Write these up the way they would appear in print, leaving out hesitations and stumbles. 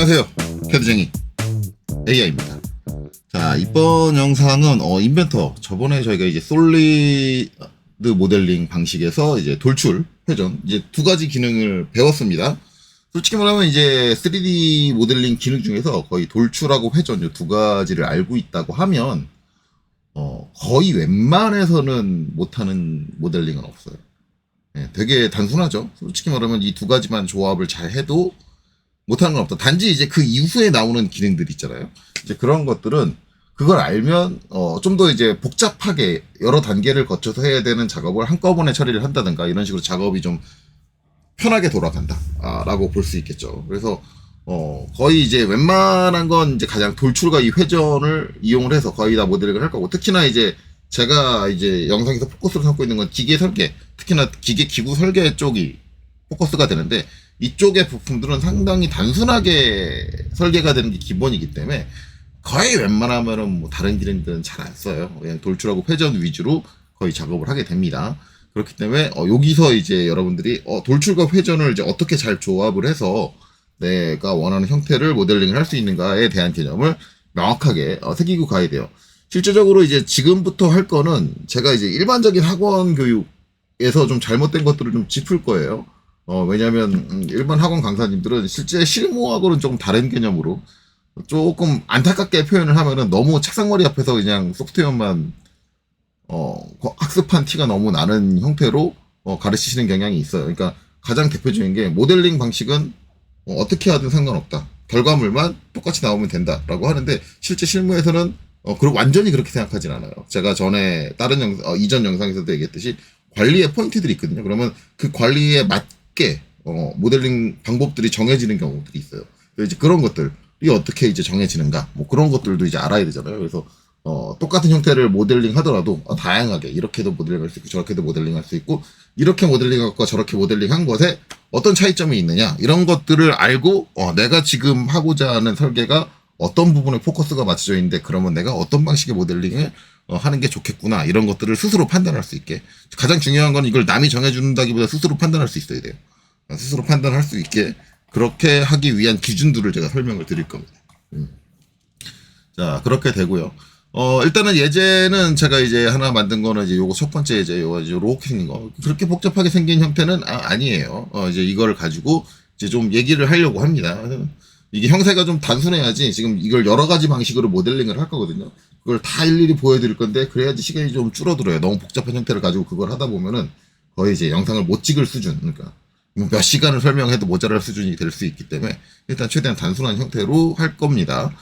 안녕하세요, 캐드쟁이 AI입니다. 자, 이번 영상은 인벤터, 저번에 저희가 이제 솔리드 모델링 방식에서 이제 돌출, 회전, 이제 두 가지 기능을 배웠습니다. 솔직히 말하면 이제 3D 모델링 기능 중에서 거의 돌출하고 회전 이 두 가지를 알고 있다고 하면 거의 웬만해서는 못하는 모델링은 없어요. 네, 되게 단순하죠. 솔직히 말하면 이 두 가지만 조합을 잘 해도 못하는 건 없다. 단지 이제 그 이후에 나오는 기능들 있잖아요. 이제 그런 것들은 그걸 알면 좀 더 이제 복잡하게 여러 단계를 거쳐서 해야 되는 작업을 한꺼번에 처리를 한다든가 이런 식으로 작업이 좀 편하게 돌아간다 라고 볼 수 있겠죠. 그래서 거의 이제 웬만한 건 이제 가장 돌출과 이 회전을 이용을 해서 거의 다 모델링을 할 거고, 특히나 이제 제가 이제 영상에서 포커스를 삼고 있는 건 기계 설계, 특히나 기구 설계 쪽이 포커스가 되는데, 이쪽의 부품들은 상당히 단순하게 설계가 되는 게 기본이기 때문에 거의 웬만하면은 뭐 다른 기능들은 잘 안 써요. 그냥 돌출하고 회전 위주로 거의 작업을 하게 됩니다. 그렇기 때문에 여기서 이제 여러분들이 돌출과 회전을 이제 어떻게 잘 조합을 해서 내가 원하는 형태를 모델링을 할 수 있는가에 대한 개념을 명확하게 새기고 가야 돼요. 실제적으로 이제 지금부터 할 거는 제가 이제 일반적인 학원 교육에서 좀 잘못된 것들을 좀 짚을 거예요. 왜냐면 일반 학원 강사님들은 실제 실무하고는 조금 다른 개념으로 조금 안타깝게 표현을 하면은 너무 책상머리 앞에서 그냥 소프트웨어만 학습한 티가 너무 나는 형태로 가르치시는 경향이 있어요. 그러니까 가장 대표적인 게 모델링 방식은 어떻게 하든 상관없다. 결과물만 똑같이 나오면 된다라고 하는데, 실제 실무에서는 완전히 그렇게 생각하진 않아요. 제가 전에 다른 이전 영상에서도 얘기했듯이 관리의 포인트들이 있거든요. 그러면 그 관리에 맞게 모델링 방법들이 정해지는 경우들이 있어요. 이제 그런 것들이 어떻게 이제 정해지는가, 뭐 그런 것들도 이제 알아야 되잖아요. 그래서 똑같은 형태를 모델링 하더라도 다양하게 이렇게도 모델링 할 수 있고 저렇게도 모델링 할 수 있고, 이렇게 모델링 한 것과 저렇게 모델링 한 것에 어떤 차이점이 있느냐, 이런 것들을 알고 내가 지금 하고자 하는 설계가 어떤 부분에 포커스가 맞춰져 있는데 그러면 내가 어떤 방식의 모델링을 하는 게 좋겠구나, 이런 것들을 스스로 판단할 수 있게. 가장 중요한 건 이걸 남이 정해준다기보다 스스로 판단할 수 있어야 돼요. 스스로 판단할 수 있게 그렇게 하기 위한 기준들을 제가 설명을 드릴 겁니다. 자, 그렇게 되고요. 일단은 예제는 제가 이제 하나 만든 거는 이제 요거 첫 번째 예제, 요거 이제 이렇게 생긴 거. 그렇게 복잡하게 생긴 형태는 아니에요. 이제 이걸 가지고 이제 좀 얘기를 하려고 합니다. 이게 형태가 좀 단순해야지 지금 이걸 여러 가지 방식으로 모델링을 할 거거든요. 그걸 다 일일이 보여드릴 건데 그래야지 시간이 좀 줄어들어요. 너무 복잡한 형태를 가지고 그걸 하다 보면은 거의 이제 영상을 못 찍을 수준, 그러니까 몇 시간을 설명해도 모자랄 수준이 될 수 있기 때문에 일단 최대한 단순한 형태로 할 겁니다.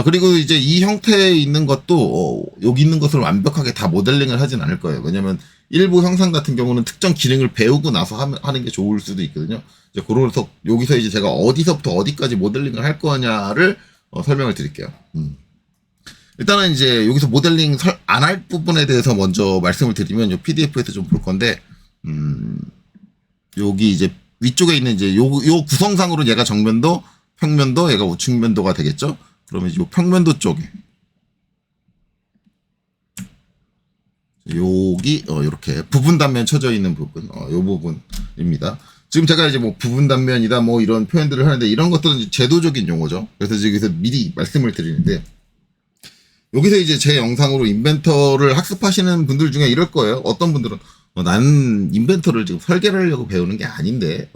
그리고 이제 이 형태에 있는 것도, 여기 있는 것을 완벽하게 다 모델링을 하진 않을 거예요. 왜냐면 일부 형상 같은 경우는 특정 기능을 배우고 나서 하는 게 좋을 수도 있거든요. 이제 그래서 여기서 이제 제가 어디서부터 어디까지 모델링을 할 거냐를 설명을 드릴게요. 일단은 이제 여기서 모델링 안 할 부분에 대해서 먼저 말씀을 드리면, 요 PDF에서 좀 볼 건데, 여기 이제 위쪽에 있는 이제 요 구성상으로 얘가 정면도, 평면도, 얘가 우측면도가 되겠죠? 그러면 이 평면도 쪽에 여기 이렇게 부분 단면 쳐져 있는 부분, 요 부분입니다. 지금 제가 이제 뭐 부분 단면이다 뭐 이런 표현들을 하는데, 이런 것들은 제도적인 용어죠. 그래서 여기서 미리 말씀을 드리는데, 여기서 이제 제 영상으로 인벤터를 학습하시는 분들 중에 이럴 거예요. 어떤 분들은 나는 인벤터를 지금 설계를 하려고 배우는 게 아닌데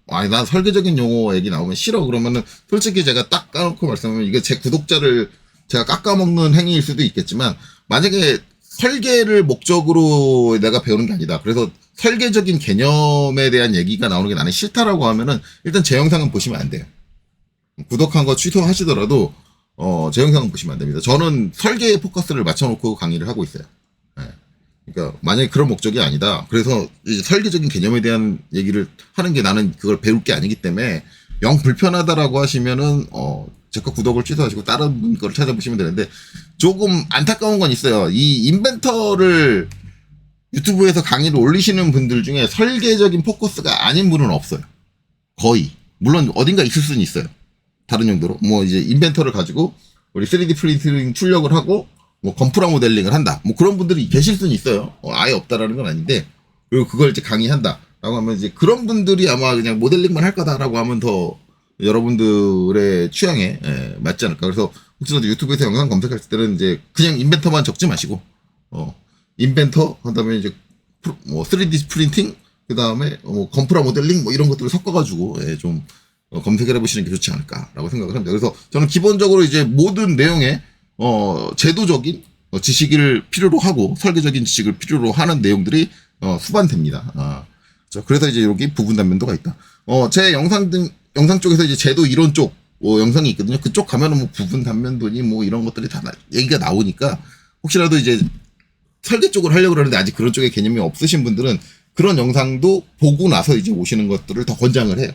아니 난 설계적인 용어 얘기 나오면 싫어, 그러면은 솔직히 제가 딱 까놓고 말씀하면 이게 제 구독자를 제가 깎아먹는 행위일 수도 있겠지만, 만약에 설계를 목적으로 내가 배우는 게 아니다, 그래서 설계적인 개념에 대한 얘기가 나오는 게 나는 싫다라고 하면은 일단 제 영상은 보시면 안 돼요. 구독한 거 취소하시더라도 제 영상은 보시면 안 됩니다. 저는 설계에 포커스를 맞춰놓고 강의를 하고 있어요. 네. 그러니까 만약에 그런 목적이 아니다, 그래서 이제 설계적인 개념에 대한 얘기를 하는 게 나는 그걸 배울 게 아니기 때문에 영 불편하다라고 하시면은 제 거 구독을 취소하시고 다른 분 거를 찾아보시면 되는데, 조금 안타까운 건 있어요. 이 인벤터를 유튜브에서 강의를 올리시는 분들 중에 설계적인 포커스가 아닌 분은 없어요. 거의. 물론 어딘가 있을 수는 있어요. 다른 용도로 뭐 이제 인벤터를 가지고 우리 3D 프린팅 출력을 하고 뭐 건프라 모델링을 한다, 뭐 그런 분들이 계실 수는 있어요. 아예 없다라는 건 아닌데, 그리고 그걸 이제 강의한다 라고 하면 이제 그런 분들이 아마 그냥 모델링만 할 거다라고 하면 더 여러분들의 취향에 맞지 않을까. 그래서 혹시라도 유튜브에서 영상 검색할 때는 이제 그냥 인벤터만 적지 마시고 인벤터 그다음에 이제 뭐 3D 프린팅 그다음에 뭐 건프라 모델링 뭐 이런 것들을 섞어가지고 좀 검색을 해보시는 게 좋지 않을까라고 생각을 합니다. 그래서 저는 기본적으로 이제 모든 내용에 제도적인 지식을 필요로 하고 설계적인 지식을 필요로 하는 내용들이 수반됩니다. 그래서 이제 여기 부분 단면도가 있다. 제 영상 쪽에서 이제 제도 이론 쪽 영상이 있거든요. 그쪽 가면은 뭐 부분 단면도니 뭐 이런 것들이 다 얘기가 나오니까 혹시라도 이제 설계 쪽을 하려고 그러는데 아직 그런 쪽에 개념이 없으신 분들은 그런 영상도 보고 나서 이제 오시는 것들을 더 권장을 해요.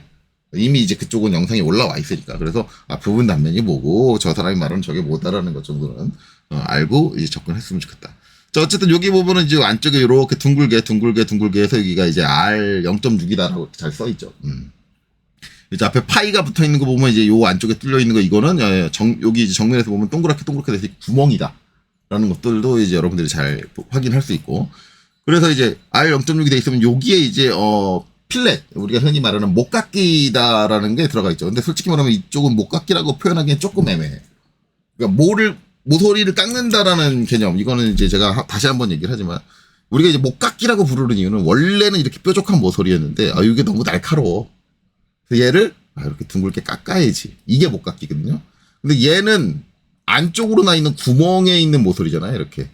이미 이제 그쪽은 영상이 올라와 있으니까. 그래서 부분 단면이 뭐고 저 사람이 말하는 저게 뭐다라는 것 정도는 알고 이제 접근했으면 좋겠다. 자, 어쨌든 여기 보면은 이제 안쪽에 이렇게 둥글게 해서 여기가 이제 R 0.6이다라고 잘 써있죠. 이제 앞에 파이가 붙어 있는 거 보면 이제 요 안쪽에 뚫려 있는 거 이거는 여기 이제 정면에서 보면 동그랗게 돼서 구멍이다. 라는 것들도 이제 여러분들이 잘 확인할 수 있고. 그래서 이제 R 0.6이 돼 있으면 여기에 이제 필렛, 우리가 흔히 말하는 목깎이다라는 게 들어가 있죠. 근데 솔직히 말하면 이쪽은 목깎이라고 표현하기엔 조금 애매해. 그러니까 모서리를 깎는다라는 개념, 이거는 이제 제가 다시 한번 얘기를 하지만, 우리가 이제 목깎이라고 부르는 이유는 원래는 이렇게 뾰족한 모서리였는데, 이게 너무 날카로워. 그래서 얘를 이렇게 둥글게 깎아야지. 이게 목깎이거든요. 근데 얘는 안쪽으로 나 있는 구멍에 있는 모서리잖아요, 이렇게.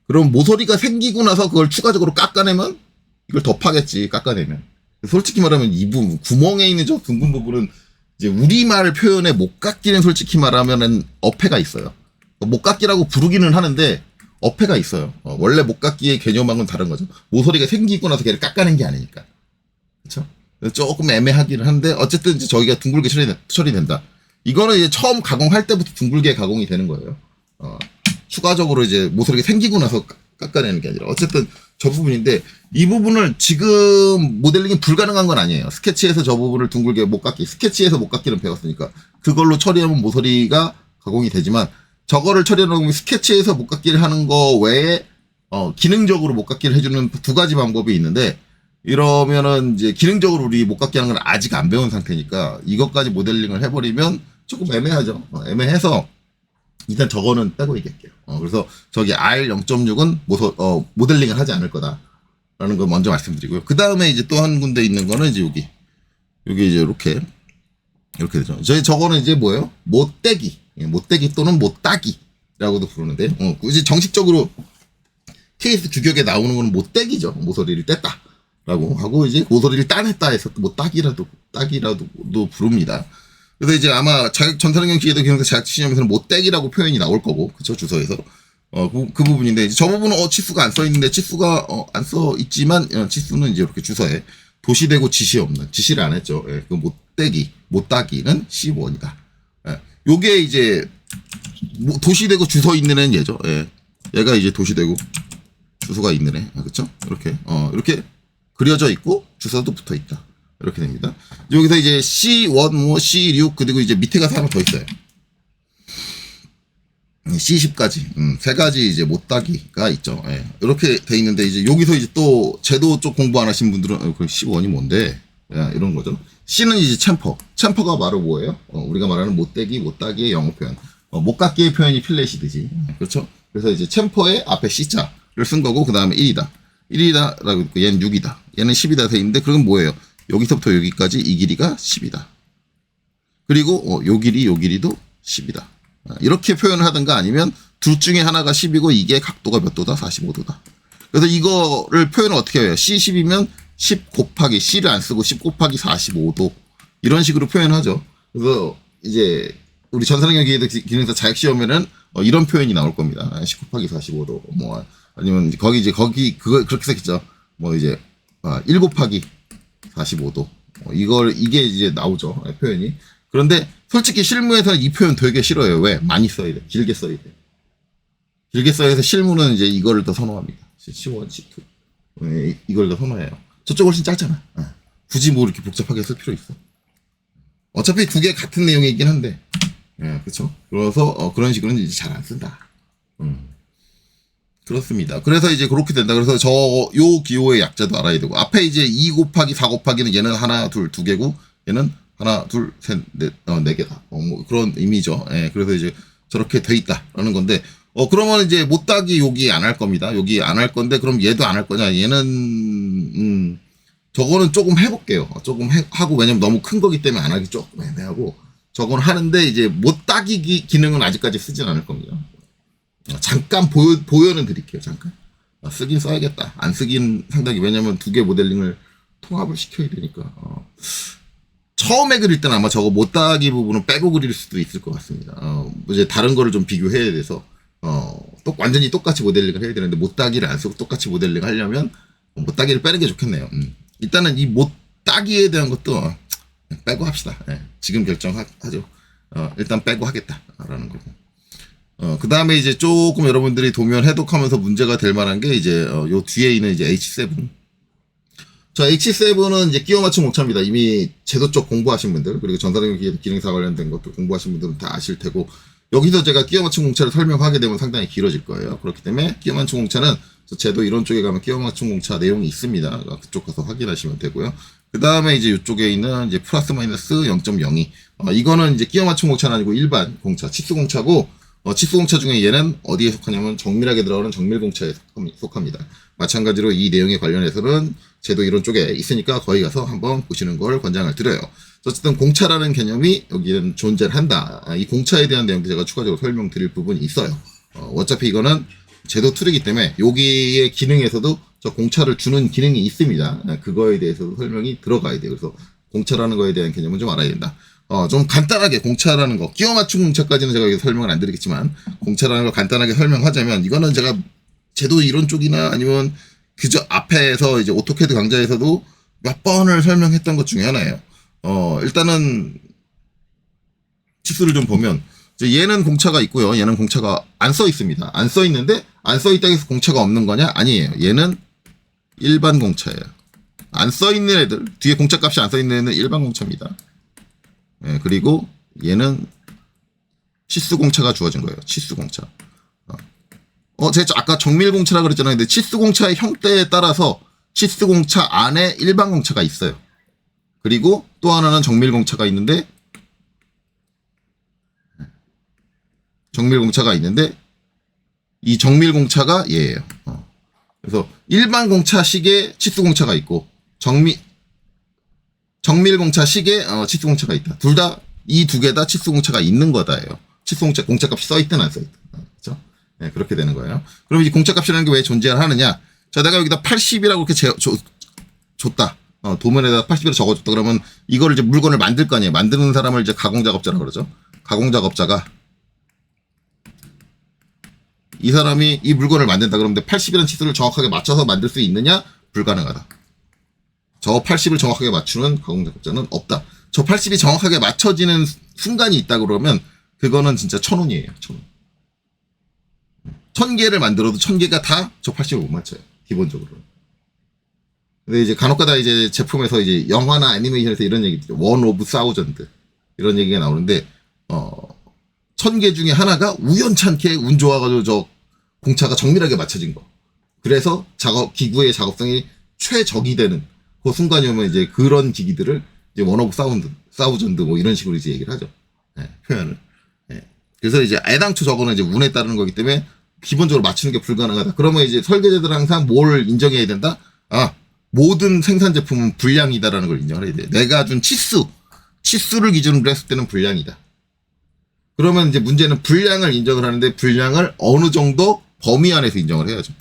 그럼 모서리가 생기고 나서 그걸 추가적으로 깎아내면 이걸 더 파겠지, 깎아내면. 솔직히 말하면 이 부분, 구멍에 있는 저 둥근 부분은 이제 우리말 표현에 목깎이는 솔직히 말하면은 어폐가 있어요. 목깎이라고 부르기는 하는데 어폐가 있어요. 원래 목깎이의 개념하고는 다른 거죠. 모서리가 생기고 나서 걔를 깎아낸 게 아니니까. 그쵸? 조금 애매하기는 한데 어쨌든 이제 저희가 둥글게 처리된다. 이거는 이제 처음 가공할 때부터 둥글게 가공이 되는 거예요. 추가적으로 이제 모서리가 생기고 나서 깎아내는 게 아니라 어쨌든 저 부분인데 이 부분을 지금 모델링이 불가능한 건 아니에요. 스케치에서 저 부분을 둥글게 스케치에서 목깎이는 배웠으니까 그걸로 처리하면 모서리가 가공이 되지만 저거를 처리하려면 스케치에서 목깎이를 하는 거 외에 기능적으로 목깎이를 해주는 두 가지 방법이 있는데 이러면은 이제 기능적으로 우리 목깎이 하는 건 아직 안 배운 상태니까 이것까지 모델링을 해버리면 조금 애매하죠. 애매해서 일단 저거는 빼고 얘기할게요. 그래서 저기 R 0.6은 모델링을 하지 않을 거다라는 걸 먼저 말씀드리고요. 그 다음에 이제 또 한 군데 있는 거는 이제 여기 이제 이렇게 되죠. 저거는 이제 뭐예요? 못떼기 또는 못따기라고도 부르는데, 이제 정식적으로 TS 규격에 나오는 거는 못떼기죠. 모서리를 뗐다라고 하고 이제 모서리를 따냈다 해서 또 따기라도 부릅니다. 그래서 이제 아마 전산응용 기계도 기능사 자격증 시험에서는 못떼기라고 표현이 나올 거고, 그쵸, 주소에서. 그 부분인데, 이제 저 부분은 치수가 안 써 있는데, 치수가, 안 써 있지만, 치수는 이제 이렇게 주소에 도시되고 지시 없는, 지시를 안 했죠. 예, 그 못따기는 15원이다. 예, 요게 이제, 도시되고 주소 있는 애는 얘죠. 예. 얘가 이제 도시되고 주소가 있는 애. 그쵸? 이렇게 그려져 있고, 주소도 붙어 있다. 이렇게 됩니다. 여기서 이제 C1, C6, 그리고 이제 밑에 가서 하나 더 있어요. C10까지, 세 가지 이제 못따기가 있죠. 예. 이렇게 돼 있는데, 이제 여기서 이제 또 제도 쪽 공부 안 하신 분들은, 그 C1이 뭔데? 이런 거죠. C는 이제 챔퍼. 챔퍼가 바로 뭐예요? 우리가 말하는 못따기의 영어 표현. 못깎기의 표현이 필렛이듯이. 그렇죠? 그래서 이제 챔퍼의 앞에 C자를 쓴 거고, 그 다음에 1이다라고 있고, 얘는 6이다. 얘는 10이다 돼 있는데, 그건 뭐예요? 여기서부터 여기까지 이 길이가 10이다. 그리고 요 길이도 10이다. 이렇게 표현을 하든가 아니면 둘 중에 하나가 10이고 이게 각도가 몇 도다? 45도다. 그래서 이거를 표현을 어떻게 해요? C10이면 10 곱하기 C를 안 쓰고 10 곱하기 45도 이런 식으로 표현하죠. 그래서 이제 우리 전산응용 기능사 자격시험에는 이런 표현이 나올 겁니다. 10 곱하기 45도 뭐 아니면 거기 그거 그렇게 썼겠죠. 뭐 이제 1 곱하기 45도. 이게 이제 나오죠. 표현이. 그런데 솔직히 실무에서는 이 표현 되게 싫어요. 왜? 많이 써야 돼. 길게 써야 돼. 길게 써야 해서 실무는 이제 이거를 더 선호합니다. C1, C2. 이걸 더 선호해요. 저쪽 훨씬 짧잖아. 굳이 뭐 이렇게 복잡하게 쓸 필요 있어. 어차피 두 개 같은 내용이긴 한데. 그쵸? 그래서 그런 식으로는 이제 잘 안 쓴다. 그렇습니다. 그래서 이제 그렇게 된다. 그래서 요 기호의 약자도 알아야 되고 앞에 이제 2 곱하기 4 곱하기는 얘는 하나, 둘, 두 개고 얘는 하나, 둘, 셋, 넷, 네 개다. 뭐 그런 의미죠. 예, 그래서 이제 저렇게 돼 있다라는 건데, 그러면 이제 못따기 여기 안 할 겁니다. 여기 안 할 건데, 그럼 얘도 안 할 거냐? 얘는, 저거는 조금 해볼게요. 조금 하고, 왜냐면 너무 큰 거기 때문에 안 하기 조금 애매하고, 저건 하는데, 이제 못따기 기능은 아직까지 쓰진 않을 겁니다. 잠깐 보여는 드릴게요. 잠깐. 쓰긴 써야겠다. 안 쓰긴 상당히, 왜냐면 두 개 모델링을 통합을 시켜야 되니까. 처음에 그릴 때는 아마 저거 못따기 부분은 빼고 그릴 수도 있을 것 같습니다. 이제 다른 거를 좀 비교해야 돼서, 완전히 똑같이 모델링을 해야 되는데, 못따기를 안 쓰고 똑같이 모델링 하려면, 못따기를 빼는 게 좋겠네요. 일단은 이 못따기에 대한 것도 빼고 합시다. 예, 지금 결정하죠. 일단 빼고 하겠다라는 거고. 그 다음에 이제 조금 여러분들이 도면 해독하면서 문제가 될 만한 게 이제, 요 뒤에 있는 이제 H7. 자, H7은 이제 끼워 맞춤 공차입니다. 이미 제도 쪽 공부하신 분들, 그리고 전자등록 기능사 관련된 것도 공부하신 분들은 다 아실 테고, 여기서 제가 끼워 맞춤 공차를 설명하게 되면 상당히 길어질 거예요. 그렇기 때문에 끼워 맞춤 공차는 제도 이런 쪽에 가면 끼워 맞춤 공차 내용이 있습니다. 그쪽 가서 확인하시면 되고요. 그 다음에 이제 이쪽에 있는 이제 플러스 마이너스 0.02. 이거는 이제 끼워 맞춤 공차는 아니고 일반 공차, 치수 공차고, 치수 공차 중에 얘는 어디에 속하냐면 정밀하게 들어가는 정밀 공차에 속합니다. 마찬가지로 이 내용에 관련해서는 제도 이론 쪽에 있으니까 거기 가서 한번 보시는 걸 권장을 드려요. 어쨌든 공차라는 개념이 여기는 존재를 한다. 이 공차에 대한 내용도 제가 추가적으로 설명드릴 부분이 있어요. 어차피 이거는 제도 툴이기 때문에 여기의 기능에서도 저 공차를 주는 기능이 있습니다. 그거에 대해서도 설명이 들어가야 돼요. 그래서 공차라는 거에 대한 개념은 좀 알아야 된다. 좀 간단하게 공차라는 거, 끼워 맞춤 공차까지는 제가 여기서 설명을 안 드리겠지만, 공차라는 걸 간단하게 설명하자면, 이거는 제가 제도 이론 쪽이나 아니면 그저 앞에서 이제 오토캐드 강좌에서도 몇 번을 설명했던 것 중에 하나예요. 일단은 치수를 좀 보면, 얘는 공차가 있고요. 얘는 공차가 안 써 있습니다. 안 써 있는데, 안 써 있다고 해서 공차가 없는 거냐? 아니에요. 얘는 일반 공차예요. 안 써 있는 애들, 뒤에 공차 값이 안 써 있는 애는 일반 공차입니다. 예, 그리고 얘는 치수 공차가 주어진 거예요. 치수 공차. 제가 아까 정밀 공차라 그랬잖아요. 근데 치수 공차의 형태에 따라서 치수 공차 안에 일반 공차가 있어요. 그리고 또 하나는 정밀 공차가 있는데, 이 정밀 공차가 얘예요. 그래서 일반 공차식의 치수 공차가 있고, 정밀 공차식의 치수 공차가 있다. 둘 다, 이 두 개 다 치수 공차가 있는 거다예요. 치수 공차 값이 써있든 안 써있든. 그렇죠? 네, 그렇게 되는 거예요. 그럼 이 공차 값이라는 게 왜 존재를 하느냐? 자, 내가 여기다 80이라고 이렇게 줬다. 도면에다 80이라고 적어줬다. 그러면 이거를 이제 물건을 만들 거 아니에요. 만드는 사람을 이제 가공작업자라고 그러죠. 가공작업자가 이 사람이 이 물건을 만든다. 그러면 80이라는 치수를 정확하게 맞춰서 만들 수 있느냐? 불가능하다. 저 80을 정확하게 맞추는 가공작업자는 없다. 저 80이 정확하게 맞춰지는 순간이 있다 그러면 그거는 진짜 1000원이에요. 1000원. 1000개를 만들어도 1000개가 다 저 80을 못 맞춰요. 기본적으로. 근데 이제 간혹가다 이제 제품에서 이제 영화나 애니메이션에서 이런 얘기 있죠. 원 오브 사우전드. 이런 얘기가 나오는데, 1000개 중에 하나가 우연찮게 운 좋아가지고 저 공차가 정밀하게 맞춰진 거. 그래서 기구의 작업성이 최적이 되는 그 순간이 오면 이제 그런 기기들을 이제 원 오브 사우전드 뭐 이런 식으로 이제 얘기를 하죠. 네, 표현을. 네. 그래서 이제 애당초 저거는 이제 운에 따르는 거기 때문에 기본적으로 맞추는 게 불가능하다. 그러면 이제 설계자들은 항상 뭘 인정해야 된다? 모든 생산 제품은 불량이다라는 걸 인정을 해야 돼. 내가 준 치수를 기준으로 했을 때는 불량이다. 그러면 이제 문제는 불량을 인정을 하는데 불량을 어느 정도 범위 안에서 인정을 해야죠.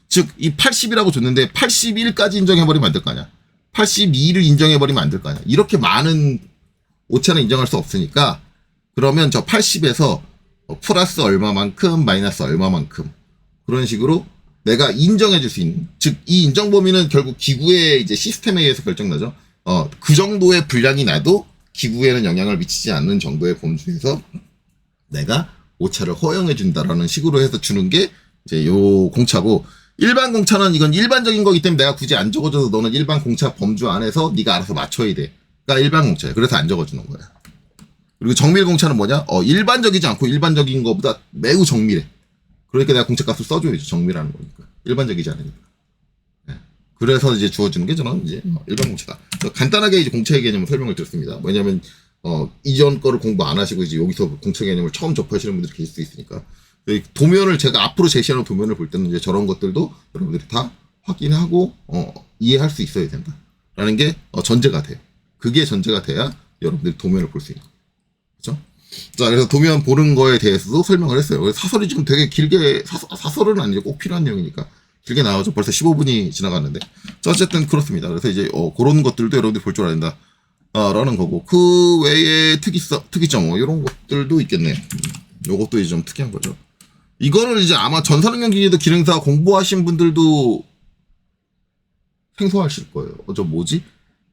즉, 이 80이라고 줬는데 81까지 인정해버리면 안 될 거 아니야. 82를 인정해버리면 안 될 거 아니야. 이렇게 많은 오차는 인정할 수 없으니까 그러면 저 80에서 플러스 얼마만큼 마이너스 얼마만큼 그런 식으로 내가 인정해 줄 수 있는, 즉 이 인정 범위는 결국 기구의 이제 시스템에 의해서 결정나죠. 그 정도의 불량이 나도 기구에는 영향을 미치지 않는 정도의 범주에서 내가 오차를 허용해 준다라는 식으로 해서 주는 게 이제 요 공차고, 일반 공차는 이건 일반적인 거기 때문에 내가 굳이 안 적어줘도 너는 일반 공차 범주 안에서 네가 알아서 맞춰야 돼. 그러니까 일반 공차예요. 그래서 안 적어주는 거야. 그리고 정밀 공차는 뭐냐? 일반적이지 않고 일반적인 것보다 매우 정밀해. 그러니까 내가 공차 값을 써줘야죠. 정밀하는 거니까. 일반적이지 않으니까. 네. 그래서 이제 주어지는 게 저는 이제 일반 공채다. 간단하게 이제 공채의 개념을 설명을 드렸습니다. 왜냐하면 이전 거를 공부 안 하시고 이제 여기서 공채 개념을 처음 접하시는 분들이 계실 수 있으니까 도면을 제가 앞으로 제시하는 도면을 볼 때는 이제 저런 것들도 여러분들이 다 확인하고 이해할 수 있어야 된다라는 게 전제가 돼요. 그게 전제가 돼야 여러분들이 도면을 볼 수 있는 거예요. 그렇죠? 자, 그래서 도면 보는 거에 대해서도 설명을 했어요. 그래서 사설이 지금 되게 길게 사설은 아니죠. 꼭 필요한 내용이니까. 길게 나와서 벌써 15분이 지나갔는데. 자, 어쨌든 그렇습니다. 그래서 이제 그런 것들도 여러분들이 볼 줄 알아야 된다. 라는 거고. 그 외에 특이점, 이런 것들도 있겠네요. 요것도 이제 좀 특이한 거죠. 이거는 이제 아마 전산응용기계도 기능사 공부하신 분들도 생소하실 거예요. 저 뭐지?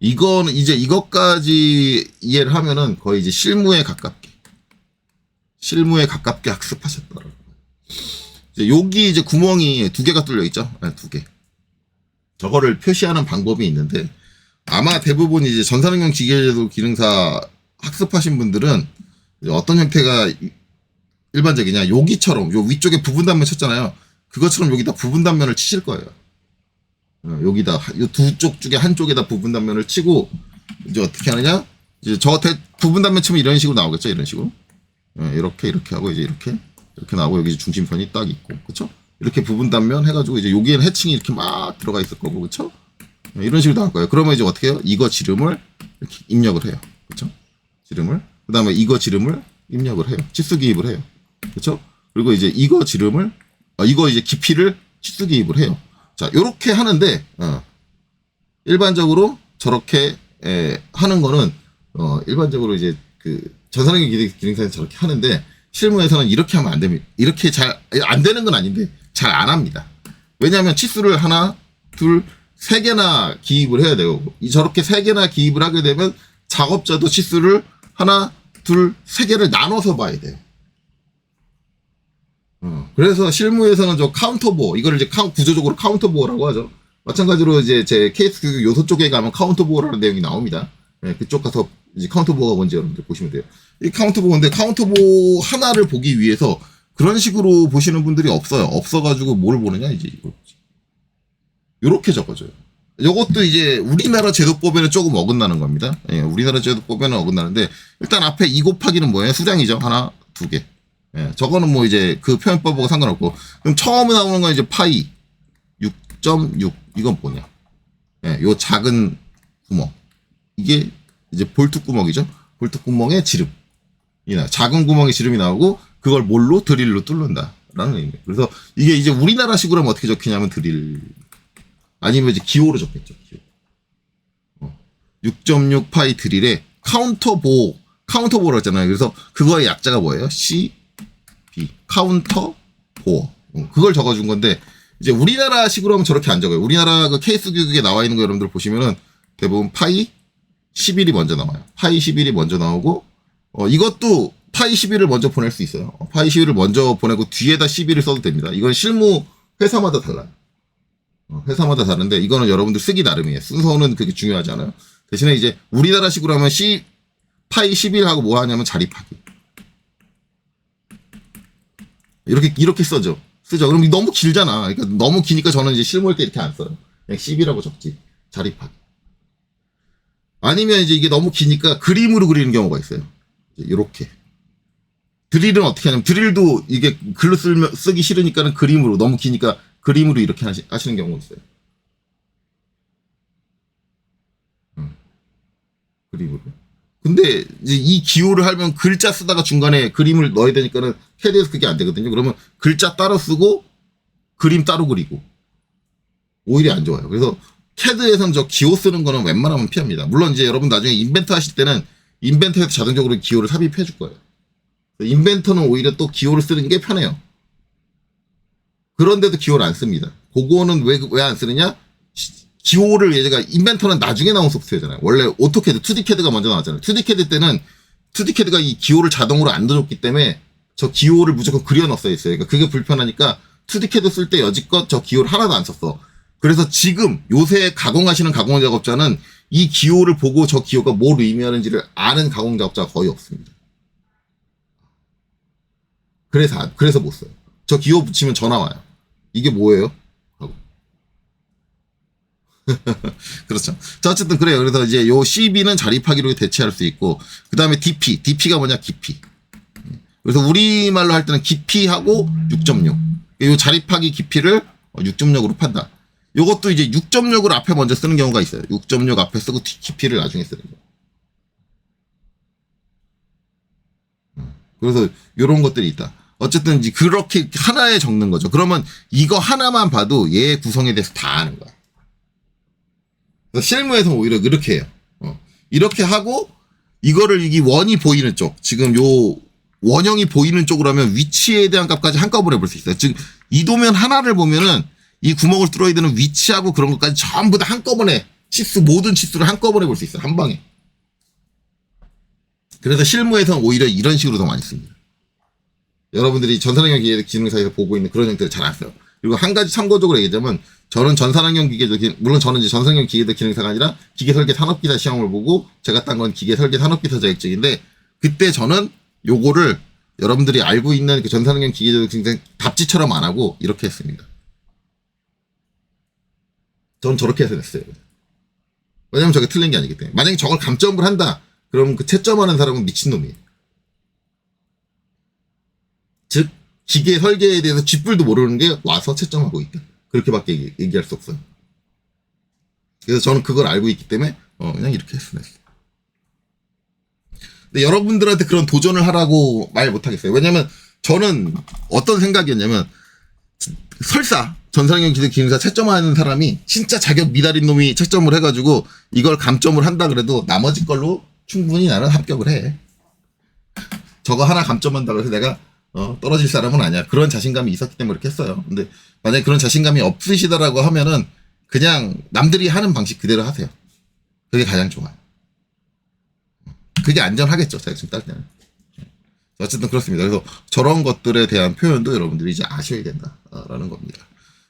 이거는 이제 이것까지 이해를 하면은 거의 이제 실무에 가깝게 학습하셨다라고. 여기 이제 구멍이 2개가 뚫려 있죠. 네, 2개. 저거를 표시하는 방법이 있는데 아마 대부분 이제 전산응용 기계제도 기능사 학습하신 분들은 이제 어떤 형태가 일반적이냐, 여기처럼 요 위쪽에 부분 단면 쳤잖아요. 그것처럼 여기다 부분 단면을 치실 거예요. 여기다 요 두 쪽 중에 한쪽에다 부분 단면을 치고 이제 어떻게 하느냐, 이제 부분 단면 치면 이런 식으로 나오겠죠. 이런 식으로 이렇게 하고 이제 이렇게 나오고 여기 중심선이 딱 있고, 그렇죠? 이렇게 부분 단면 해가지고 이제 여기에는 해칭이 이렇게 막 들어가 있을 거고, 그렇죠? 이런 식으로 나올 거예요. 그러면 이제 어떻게 해요? 이거 지름을 이렇게 입력을 해요. 그렇죠? 지름을. 그 다음에 이거 지름을 입력을 해요. 치수 기입을 해요. 그렇죠? 그리고 이제 이거 지름을 이거 이제 깊이를 치수 기입을 해요. 자, 요렇게 하는데 일반적으로 저렇게 하는 거는 일반적으로 이제 그 전산응용 기능사에서 저렇게 하는데 실무에서는 이렇게 하면 안 됩니다. 이렇게 잘 안 되는 건 아닌데 잘 안 합니다. 왜냐하면 치수를 하나, 둘, 3개나 기입을 해야 되고, 저렇게 3개나 기입을 하게 되면 작업자도 치수를 하나, 둘, 3개를 나눠서 봐야 돼요. 그래서 실무에서는 저 카운터보어, 이거를 이제 구조적으로 카운터보어라고 하죠. 마찬가지로 이제 제 케이스 교육 요소 쪽에 가면 카운터보어라는 내용이 나옵니다. 그쪽 가서 이제 카운터보어가 뭔지 여러분들 보시면 돼요. 이 카운터보어인데 카운터보어 하나를 보기 위해서 그런 식으로 보시는 분들이 없어요. 없어가지고 뭘 보느냐, 이제 이거. 요렇게 적어져요. 요것도 이제 우리나라 제도법에는 조금 어긋나는 겁니다. 예, 우리나라 제도법에는 어긋나는데, 일단 앞에 2 곱하기는 뭐예요? 수량이죠. 하나, 2개. 예, 저거는 뭐 이제 그 표현법하고 상관없고, 그럼 처음에 나오는 건 이제 파이 6.6. 이건 뭐냐? 예, 요 작은 구멍. 이게 이제 볼트 구멍이죠. 볼트 구멍의 지름. 작은 구멍의 지름이 나오고, 그걸 뭘로? 드릴로 뚫는다라는 의미예요. 그래서 이게 이제 우리나라식으로 하면 어떻게 적히냐면 드릴. 아니면 이제 기호로 적겠죠. 기호. 6.6 파이 드릴에 카운터보어라고 했잖아요. 그래서 그거의 약자가 뭐예요? CB. 카운터보어. 그걸 적어준 건데, 이제 우리나라식으로 하면 저렇게 안 적어요. 우리나라 그 케이스 교육에 나와 있는 거 여러분들 보시면은 대부분 파이 11이 먼저 나와요. 파이 11이 먼저 나오고, 이것도 파이 11을 먼저 보낼 수 있어요. 파이 11을 먼저 보내고 뒤에다 11을 써도 됩니다. 이건 실무 회사마다 달라요. 회사마다 다른데 이거는 여러분들 쓰기 나름이에요. 순서는 그렇게 중요하지 않아요. 대신에 이제 우리나라식으로 하면 파이 11하고 뭐 하냐면 자립하기. 이렇게 쓰죠. 그럼 너무 길잖아. 그러니까 너무 기니까 저는 이제 실무할 때 이렇게 안 써요. 그냥 10이라고 적지. 자립하기. 아니면 이제 이게 너무 기니까 그림으로 그리는 경우가 있어요. 이렇게. 드릴은 어떻게 하냐면, 드릴도 이게 글로 쓰기 싫으니까는 그림으로, 너무 기니까 그림으로 이렇게 하시는 경우가 있어요. 그림으로. 근데 이제 이 기호를 하면 글자 쓰다가 중간에 그림을 넣어야 되니까는 캐드에서 그게 안 되거든요. 그러면 글자 따로 쓰고 그림 따로 그리고 오히려 안 좋아요. 그래서 캐드에서는 저 기호 쓰는 거는 웬만하면 피합니다. 물론 이제 여러분 나중에 인벤터 하실 때는 인벤터에서 자동적으로 기호를 삽입해 줄 거예요. 인벤터는 오히려 또 기호를 쓰는 게 편해요. 그런데도 기호를 안 씁니다. 그거는 왜 안 쓰느냐? 기호를 얘가 인벤터는 나중에 나온 소프트웨어잖아요. 원래 오토캐드, 2D 캐드가 먼저 나왔잖아요. 2D 캐드 때는 2D 캐드가 이 기호를 자동으로 안 넣어줬기 때문에 저 기호를 무조건 그려 넣었어야 했어요. 그러니까 그게 불편하니까 2D 캐드 쓸 때 여지껏 저 기호를 하나도 안 썼어. 그래서 지금 요새 가공하시는 가공 작업자는 이 기호를 보고 저 기호가 뭘 의미하는지를 아는 가공 작업자가 거의 없습니다. 그래서 못 써요. 저 기호 붙이면 전화 와요. 이게 뭐예요? 하고. 그렇죠. 자, 어쨌든 그래요. 그래서 이제 요 CB는 자립하기로 대체할 수 있고, 그 다음에 DP가 뭐냐, 깊이. 그래서 우리말로 할 때는 깊이하고 6.6. 요 자립하기 깊이를 6.6으로 판다. 요것도 이제 6.6을 앞에 먼저 쓰는 경우가 있어요. 6.6 앞에 쓰고 깊이를 나중에 쓰는 거. 그래서 요런 것들이 있다. 어쨌든 이제 그렇게 하나에 적는 거죠. 그러면 이거 하나만 봐도 얘의 구성에 대해서 다 아는 거야. 그래서 실무에서 오히려 이렇게 해요. 이렇게 하고 이거를 이 원이 보이는 쪽, 지금 요 원형이 보이는 쪽으로 하면 위치에 대한 값까지 한꺼번에 볼 수 있어요. 즉 이 도면 하나를 보면은 이 구멍을 뚫어야 되는 위치하고 그런 것까지 전부 다 한꺼번에 모든 치수를 한꺼번에 볼 수 있어요. 한 방에. 그래서 실무에서는 오히려 이런 식으로 더 많이 씁니다. 여러분들이 전산환경 기능사에서 보고 있는 그런 형태를 잘 아세요. 그리고 한 가지 참고적으로 얘기하자면 저는 전산환경 기계적, 물론 저는 이제 전산환경 기계적 기능사가 아니라 기계설계 산업기사 시험을 보고 제가 딴 건 기계설계 산업기사 자격증인데, 그때 저는 요거를 여러분들이 알고 있는 그 전산환경 기계적 기능사 답지처럼 안 하고 이렇게 했습니다. 저는 저렇게 해서 냈어요. 왜냐면 저게 틀린 게 아니기 때문에. 만약에 저걸 감점을 한다, 그럼 그 채점하는 사람은 미친놈이에요. 즉 기계 설계에 대해서 쥐뿔도 모르는 게 와서 채점하고 있다. 그렇게밖에 얘기할 수 없어요. 그래서 저는 그걸 알고 있기 때문에 그냥 이렇게 했어요. 근데 여러분들한테 그런 도전을 하라고 말 못하겠어요. 왜냐면 저는 어떤 생각이었냐면, 설사 전산환경 기능사 채점하는 사람이 진짜 자격 미달인 놈이 채점을 해가지고 이걸 감점을 한다 그래도 나머지 걸로 충분히 나는 합격을 해. 저거 하나 감점한다고 해서 내가 떨어질 사람은 아니야. 그런 자신감이 있었기 때문에 그렇게 했어요. 근데 만약에 그런 자신감이 없으시다라고 하면은 그냥 남들이 하는 방식 그대로 하세요. 그게 가장 좋아요. 그게 안전하겠죠, 자격증 딸 때는. 어쨌든 그렇습니다. 그래서 저런 것들에 대한 표현도 여러분들이 이제 아셔야 된다라는 겁니다.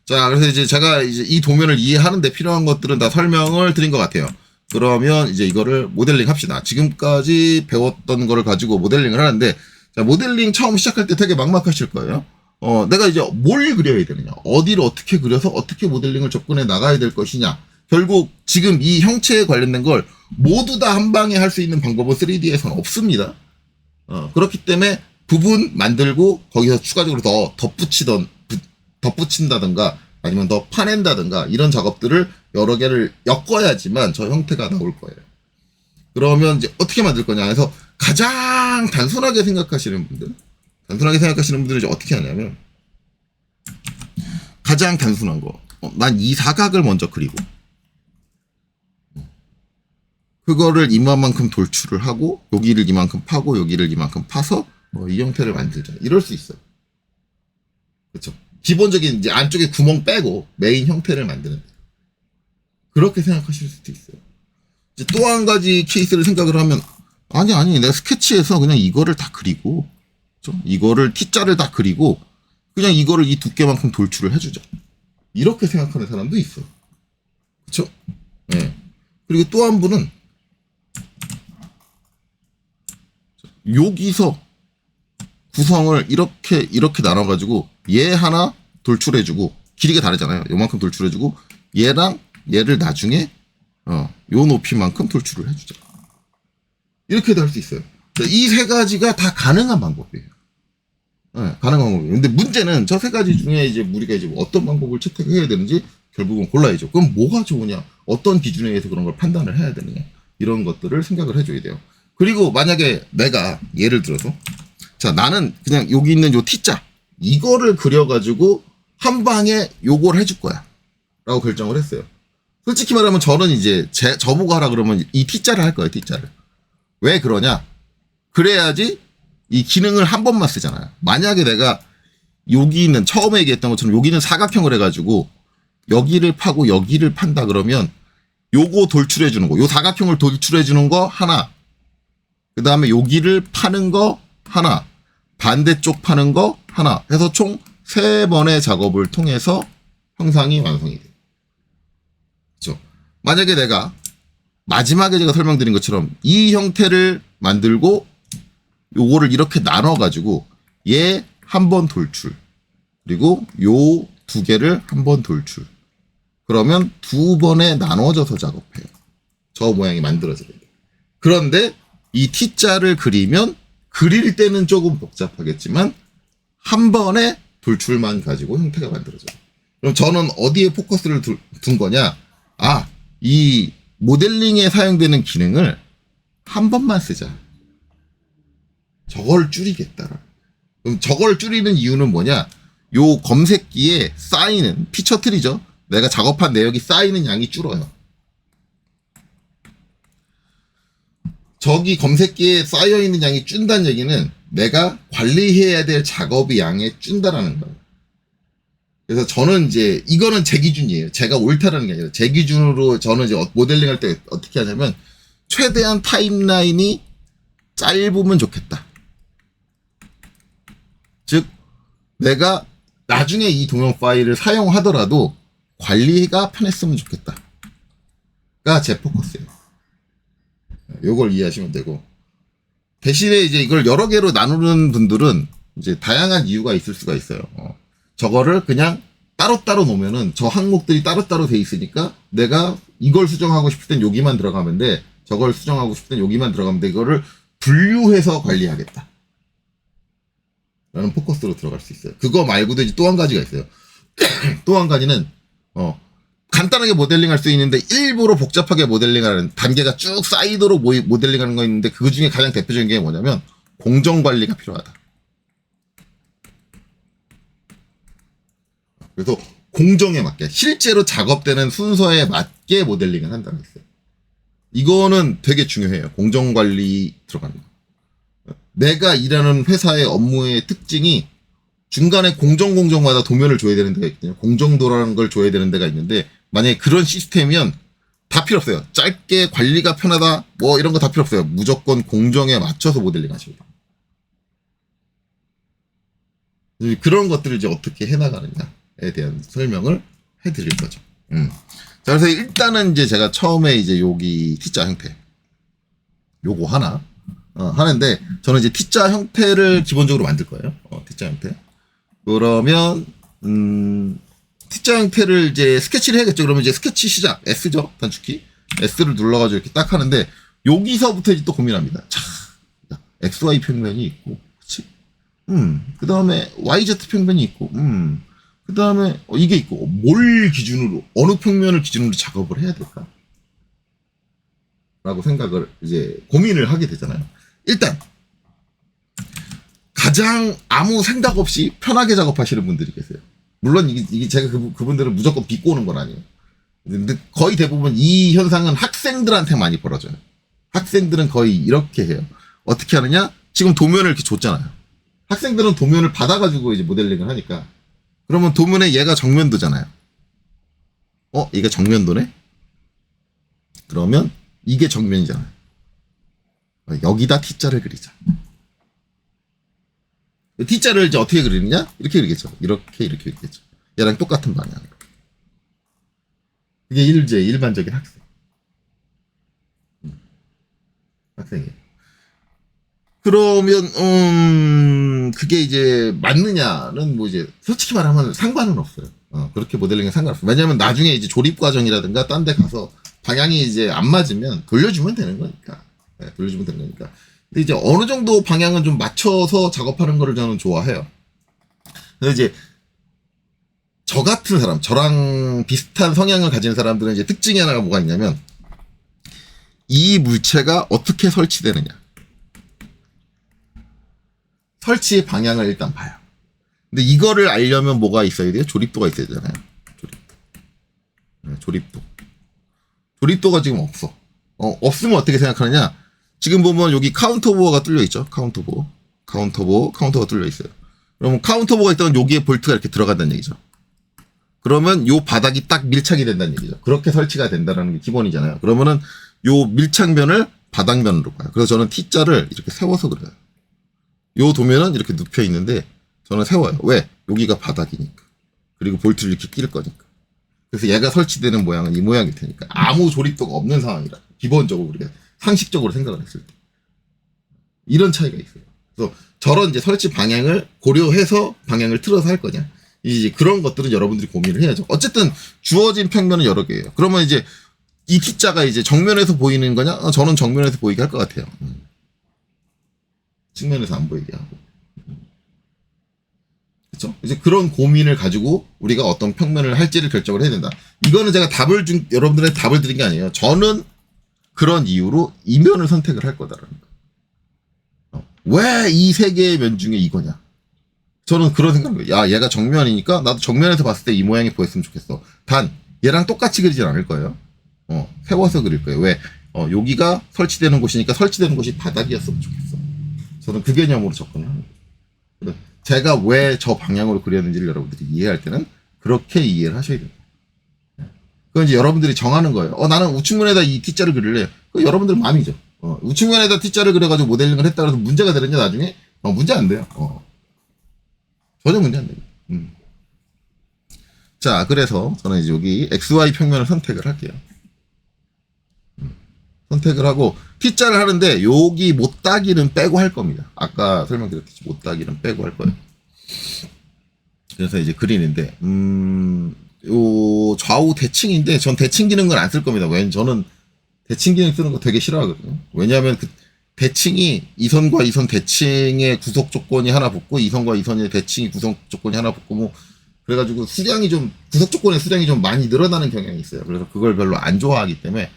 자, 그래서 이제 제가 이제 이 도면을 이해하는데 필요한 것들은 다 설명을 드린 것 같아요. 그러면 이제 이거를 모델링 합시다. 지금까지 배웠던 거를 가지고 모델링을 하는데, 자, 모델링 처음 시작할 때 되게 막막하실 거예요. 내가 이제 뭘 그려야 되느냐, 어디를 어떻게 그려서 어떻게 모델링을 접근해 나가야 될 것이냐. 결국 지금 이 형체에 관련된 걸 모두 다 한 방에 할 수 있는 방법은 3D에서는 없습니다. 그렇기 때문에 부분 만들고 거기서 추가적으로 더 덧붙인다든가 아니면 더 파낸다든가 이런 작업들을 여러 개를 엮어야지만 저 형태가 나올 거예요. 그러면 이제 어떻게 만들 거냐 해서 가장 단순하게 생각하시는 분들은 이제 어떻게 하냐면, 가장 단순한 거, 난 이 사각을 먼저 그리고 그거를 이만큼 돌출을 하고 여기를 이만큼 파고 여기를 이만큼 파서 이 형태를 만들자, 이럴 수 있어요. 그렇죠? 기본적인 이제 안쪽에 구멍 빼고 메인 형태를 만드는, 그렇게 생각하실 수도 있어요. 이제 또 한 가지 케이스를 생각을 하면, 아니 내가 스케치에서 그냥 이거를 다 그리고, 그렇죠? 이거를 T자를 다 그리고 그냥 이거를 이 두께만큼 돌출을 해주자, 이렇게 생각하는 사람도 있어. 그렇죠? 네. 그리고 또 한 분은 여기서 구성을 이렇게 나눠가지고 얘 하나 돌출해주고, 길이가 다르잖아요. 요만큼 돌출해주고 얘랑 얘를 나중에 요 높이만큼 돌출을 해주자, 이렇게도 할 수 있어요. 이 세 가지가 다 가능한 방법이에요. 네, 가능한 방법이에요. 근데 문제는 저 세 가지 중에 이제 우리가 이제 어떤 방법을 채택해야 되는지 결국은 골라야죠. 그럼 뭐가 좋으냐, 어떤 기준에 의해서 그런 걸 판단을 해야 되느냐, 이런 것들을 생각을 해줘야 돼요. 그리고 만약에 내가 예를 들어서, 자, 나는 그냥 여기 있는 요 T자 이거를 그려가지고 한 방에 요걸 해줄 거야 라고 결정을 했어요. 솔직히 말하면 저는 이제 저보고 하라 그러면 이 T자를 할 거예요. T자를. 왜 그러냐, 그래야지 이 기능을 한 번만 쓰잖아요. 만약에 내가 여기 있는, 처음에 얘기했던 것처럼 여기는 사각형을 해가지고 여기를 파고 여기를 판다 그러면 요거 돌출해주는 거, 요 사각형을 돌출해주는 거 하나, 그 다음에 여기를 파는 거 하나, 반대쪽 파는 거 하나 해서 총 3번의 작업을 통해서 형상이 완성이 돼요. 그렇죠? 만약에 내가 마지막에 제가 설명드린 것처럼 이 형태를 만들고 요거를 이렇게 나눠가지고 얘 한 번 돌출, 그리고 요 두 개를 한 번 돌출, 그러면 두 번에 나눠져서 작업해요. 저 모양이 만들어져야 돼요. 그런데 이 T자를 그리면 그릴 때는 조금 복잡하겠지만 한 번에 돌출만 가지고 형태가 만들어져요. 그럼 저는 어디에 포커스를 둔 거냐? 아, 이 모델링에 사용되는 기능을 한 번만 쓰자. 저걸 줄이겠다. 그럼 저걸 줄이는 이유는 뭐냐? 요 검색기에 쌓이는 피처 트리죠. 내가 작업한 내역이 쌓이는 양이 줄어요. 저기 검색기에 쌓여있는 양이 준다는 얘기는 내가 관리해야 될 작업의 양에 준다라는 거예요. 그래서 저는 이제 이거는 제 기준이에요. 제가 옳다라는 게 아니라 제 기준으로 저는 이제 모델링 할 때 어떻게 하냐면 최대한 타임라인이 짧으면 좋겠다. 즉 내가 나중에 이 동영 파일을 사용하더라도 관리가 편했으면 좋겠다가 제 포커스예요. 요걸 이해하시면 되고, 대신에 이제 이걸 여러 개로 나누는 분들은 이제 다양한 이유가 있을 수가 있어요. 저거를 그냥 따로따로 놓으면은 저 항목들이 따로따로 돼 있으니까 내가 이걸 수정하고 싶을 땐 여기만 들어가면 돼. 저걸 수정하고 싶을 땐 여기만 들어가면 돼. 이거를 분류해서 관리하겠다. 라는 포커스로 들어갈 수 있어요. 그거 말고도 이제 또 한 가지가 있어요. 또 한 가지는, 간단하게 모델링 할 수 있는데 일부러 복잡하게 모델링하는 단계가 쭉 사이드로 모델링하는 거 있는데 그 중에 가장 대표적인 게 뭐냐면 공정 관리가 필요하다. 그래서 공정에 맞게 실제로 작업되는 순서에 맞게 모델링을 한다고 했어요. 이거는 되게 중요해요. 공정 관리 들어가는 거. 내가 일하는 회사의 업무의 특징이 중간에 공정마다 도면을 줘야 되는 데가 있거든요. 공정도라는 걸 줘야 되는 데가 있는데 만약에 그런 시스템이면 다 필요 없어요. 짧게 관리가 편하다 뭐 이런 거 다 필요 없어요. 무조건 공정에 맞춰서 모델링 하셔야 돼요. 그런 것들을 이제 어떻게 해나가느냐에 대한 설명을 해드릴 거죠. 자, 그래서 일단은 이제 제가 처음에 이제 여기 T자 형태 요거 하나 하는데 저는 이제 T자 형태를 기본적으로 만들 거예요. T자 형태. 그러면 T자 형태를 이제 스케치를 해야겠죠. 그러면 이제 스케치 시작 S죠. 단축키 S를 눌러가지고 이렇게 딱 하는데 여기서부터 이제 또 고민합니다. 자, XY 평면이 있고, 그렇지? 그 다음에 YZ 평면이 있고, 그 다음에 이게 있고, 뭘 기준으로 어느 평면을 기준으로 작업을 해야 될까? 라고 생각을 이제 고민을 하게 되잖아요. 일단 가장 아무 생각 없이 편하게 작업하시는 분들이 계세요. 물론 이게 제가 그분들은 무조건 비꼬는 건 아니에요. 근데 거의 대부분 이 현상은 학생들한테 많이 벌어져요. 학생들은 거의 이렇게 해요. 어떻게 하느냐? 지금 도면을 이렇게 줬잖아요. 학생들은 도면을 받아가지고 이제 모델링을 하니까 그러면 도면에 얘가 정면도잖아요. 이게 정면도네? 그러면 이게 정면이잖아요. 여기다 T자를 그리자. T자를 이제 어떻게 그리느냐? 이렇게 그리겠죠. 이렇게 그리겠죠. 얘랑 똑같은 방향으로. 이게 일반적인 학생. 학생이에요. 그러면, 그게 이제 맞느냐는 뭐 이제 솔직히 말하면 상관은 없어요. 그렇게 모델링에 상관없어요. 왜냐면 나중에 이제 조립 과정이라든가 딴 데 가서 방향이 이제 안 맞으면 돌려주면 되는 거니까. 네, 돌려주면 되는 거니까. 근데 이제 어느 정도 방향은 좀 맞춰서 작업하는 거를 저는 좋아해요. 그래서 이제 저 같은 사람, 저랑 비슷한 성향을 가진 사람들은 이제 특징이 하나가 뭐가 있냐면 이 물체가 어떻게 설치되느냐. 설치 방향을 일단 봐요. 근데 이거를 알려면 뭐가 있어야 돼요? 조립도가 있어야 되잖아요. 조립도. 네, 조립도. 조립도가 지금 없어. 없으면 어떻게 생각하느냐? 지금 보면 여기 카운터보어가 뚫려 있죠. 카운터보어가 뚫려 있어요. 그러면 카운터보어가 있다면 여기에 볼트가 이렇게 들어간다는 얘기죠. 그러면 요 바닥이 딱 밀착이 된다는 얘기죠. 그렇게 설치가 된다는 게 기본이잖아요. 그러면은 요 밀착면을 바닥면으로 봐요. 그래서 저는 T자를 이렇게 세워서 그려요. 요 도면은 이렇게 눕혀 있는데 저는 세워요. 왜? 여기가 바닥이니까. 그리고 볼트를 이렇게 끼를 거니까. 그래서 얘가 설치되는 모양은 이 모양일 테니까 아무 조립도가 없는 상황이라 기본적으로 우리가 상식적으로 생각을 했을 때 이런 차이가 있어요. 그래서 저런 이제 설치 방향을 고려해서 방향을 틀어서 할 거냐, 이제 그런 것들은 여러분들이 고민을 해야죠. 어쨌든 주어진 평면은 여러 개예요. 그러면 이제 이 T자가 이제 정면에서 보이는 거냐? 저는 정면에서 보이게 할 것 같아요. 측면에서 안 보이게 하고. 그렇죠? 이제 그런 고민을 가지고 우리가 어떤 평면을 할지를 결정을 해야 된다. 이거는 제가 여러분들의 답을 드린 게 아니에요. 저는 그런 이유로 이면을 선택을 할 거다라는 거. 왜 이 세 개의 면 중에 이거냐? 저는 그런 생각이에요. 야, 얘가 정면이니까 나도 정면에서 봤을 때 이 모양이 보였으면 좋겠어. 단 얘랑 똑같이 그리진 않을 거예요. 세워서 그릴 거예요. 왜? 여기가 설치되는 곳이니까 설치되는 곳이 바닥이었으면 좋겠어. 저는 그 개념으로 접근을 합니다. 제가 왜 저 방향으로 그렸는지를 여러분들이 이해할 때는 그렇게 이해를 하셔야 됩니다. 그건 이제 여러분들이 정하는 거예요. 나는 우측면에다 이 T자를 그릴래. 그 여러분들 마음이죠. 우측면에다 T자를 그려가지고 모델링을 했다 그래서 문제가 되느냐 나중에? 문제 안 돼요. 전혀 문제 안 됩니다. 자, 그래서 저는 이제 여기 XY 평면을 선택을 할게요. 선택을 하고 T자를 하는데 여기 못따기는 빼고 할 겁니다. 아까 설명드렸듯이 못따기는 빼고 할 거예요. 그래서 이제 그리는데 요 좌우 대칭인데 전 대칭 기능은 안 쓸 겁니다. 왜냐면 저는 대칭 기능 쓰는 거 되게 싫어하거든요. 왜냐하면 그 대칭이 이 선과 이 선 대칭의 구속 조건이 하나 붙고 이 선과 이 선의 대칭이 구속 조건이 하나 붙고 뭐 그래가지고 구속 조건의 수량이 좀 많이 늘어나는 경향이 있어요. 그래서 그걸 별로 안 좋아하기 때문에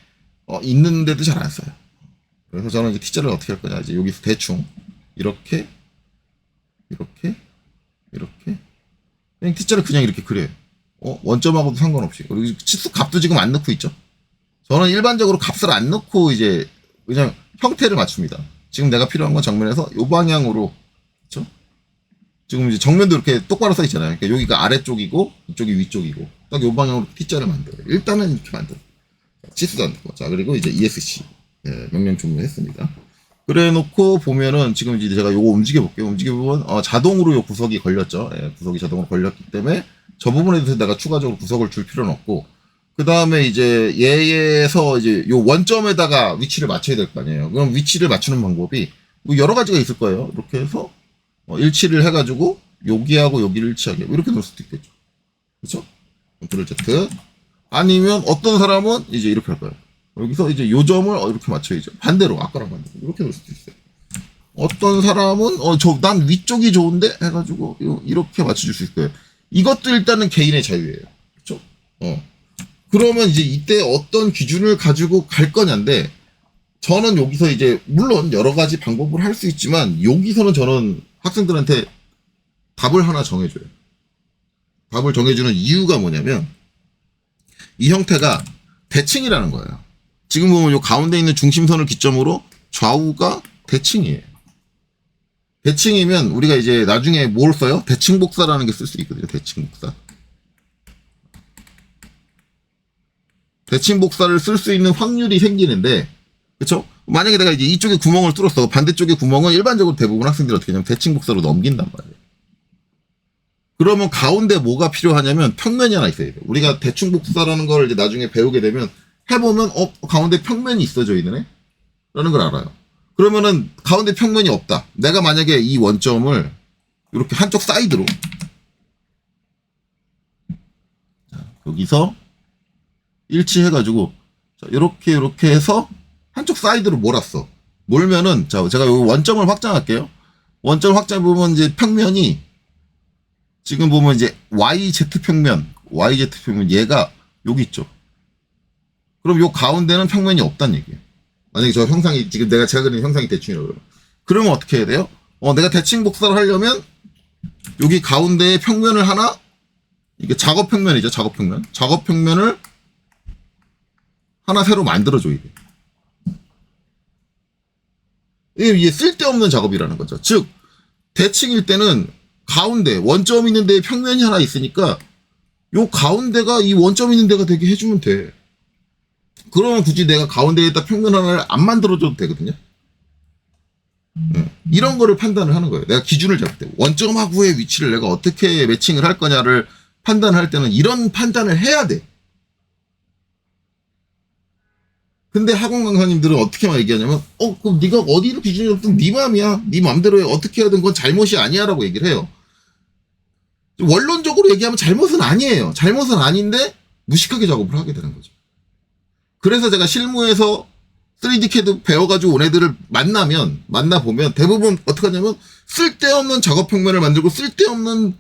있는데도 잘 안 써요. 그래서 저는 이제 T자를 어떻게 할 거냐. 이제 여기서 대충, 이렇게, 그냥 T자를 그냥 이렇게 그려요. 원점하고도 상관없이. 그리고 치수 값도 지금 안 넣고 있죠. 저는 일반적으로 값을 안 넣고 이제 그냥 형태를 맞춥니다. 지금 내가 필요한 건 정면에서 이 방향으로, 그쵸? 지금 이제 정면도 이렇게 똑바로 써 있잖아요. 그러니까 여기가 아래쪽이고, 이쪽이 위쪽이고, 딱 이 방향으로 T자를 만들어요. 일단은 이렇게 만들어요. 치수도 안 넣고. 자, 그리고 이제 ESC. 명령 종료했습니다. 그래 놓고 보면은 지금 이제 제가 요거 움직여볼게요. 움직여보면, 자동으로 요 구석이 걸렸죠. 구석이 자동으로 걸렸기 때문에 저 부분에 대해서 내가 추가적으로 구석을 줄 필요는 없고, 그 다음에 이제 얘에서 이제 요 원점에다가 위치를 맞춰야 될 거 아니에요. 그럼 위치를 맞추는 방법이 뭐 여러 가지가 있을 거예요. 이렇게 해서 일치를 해가지고 여기하고 여기를 일치하게 이렇게 놓을 수도 있겠죠. 그렇죠? 컨트롤 Z. 아니면 어떤 사람은 이제 이렇게 할 거예요. 여기서 이제 요 점을 이렇게 맞춰야죠. 반대로 아까랑 반대로 이렇게 놓을 수도 있어요. 어떤 사람은 난 위쪽이 좋은데 해가지고 이렇게 맞춰줄 수 있을 거예요. 이것도 일단은 개인의 자유예요. 그렇죠? 그러면 이제 이때 어떤 기준을 가지고 갈 거냐인데 저는 여기서 이제 물론 여러 가지 방법을 할 수 있지만 여기서는 저는 학생들한테 답을 하나 정해줘요. 답을 정해주는 이유가 뭐냐면 이 형태가 대칭이라는 거예요. 지금 보면 요 가운데 있는 중심선을 기점으로 좌우가 대칭이에요. 대칭이면 우리가 이제 나중에 뭘 써요? 대칭복사라는 게 쓸 수 있거든요. 대칭복사. 대칭복사를 쓸 수 있는 확률이 생기는데, 그쵸? 만약에 내가 이제 이쪽에 구멍을 뚫었어. 반대쪽에 구멍은 일반적으로 대부분 학생들이 어떻게 하냐면 대칭복사로 넘긴단 말이에요. 그러면 가운데 뭐가 필요하냐면 평면이 하나 있어야 돼요. 우리가 대칭복사라는 걸 이제 나중에 배우게 되면 해보면 가운데 평면이 있어져 있네? 라는 걸 알아요. 그러면은 가운데 평면이 없다. 내가 만약에 이 원점을 이렇게 한쪽 사이드로 여기서 일치해가지고 이렇게 해서 한쪽 사이드로 몰았어. 몰면은 제가 여기 원점을 확장할게요. 원점 확장 보면 이제 평면이 지금 보면 이제 YZ 평면 얘가 여기 있죠. 그럼 요 가운데는 평면이 없다는 얘기예요. 만약에 저 형상이 지금 제가 그린 형상이 대칭이라고 그래요. 그러면 어떻게 해야 돼요? 내가 대칭 복사를 하려면 여기 가운데에 평면을 하나 이게 작업 평면이죠. 작업 평면을 하나 새로 만들어줘야 돼요. 이게 쓸데없는 작업이라는 거죠. 즉 대칭일 때는 가운데 원점 있는 데에 평면이 하나 있으니까 요 가운데가 이 원점 있는 데가 되게 해주면 돼. 그러면 굳이 내가 가운데에다 평면 하나를 안 만들어줘도 되거든요. 이런 거를 판단을 하는 거예요. 내가 기준을 잡을 때 원점하고의 위치를 내가 어떻게 매칭을 할 거냐를 판단할 때는 이런 판단을 해야 돼. 근데 학원 강사님들은 어떻게만 얘기하냐면 그럼 네가 어디를 기준을 잡든 네 마음이야. 네 마음대로 해. 어떻게 하든 그건 잘못이 아니야 라고 얘기를 해요. 원론적으로 얘기하면 잘못은 아니에요. 잘못은 아닌데 무식하게 작업을 하게 되는 거죠. 그래서 제가 실무에서 3D CAD 배워가지고 온 애들을 만나보면 대부분 어떻게 하냐면 쓸데없는 작업 평면을 만들고 쓸데없는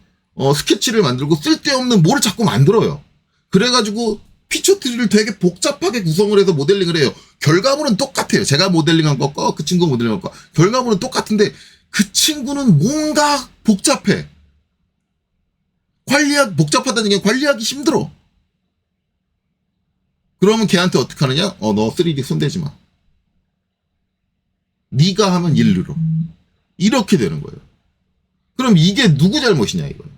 스케치를 만들고 쓸데없는 뭐를 자꾸 만들어요. 그래가지고 피처 트리를 되게 복잡하게 구성을 해서 모델링을 해요. 결과물은 똑같아요. 제가 모델링한 것과 그 친구가 모델링한 것 결과물은 똑같은데 그 친구는 뭔가 복잡해. 복잡하다는 게 관리하기 힘들어. 그러면 걔한테 어떻게 하느냐? 너 3D 손대지 마. 네가 하면 일 늘어. 이렇게 되는 거예요. 그럼 이게 누구 잘못이냐 이거예요.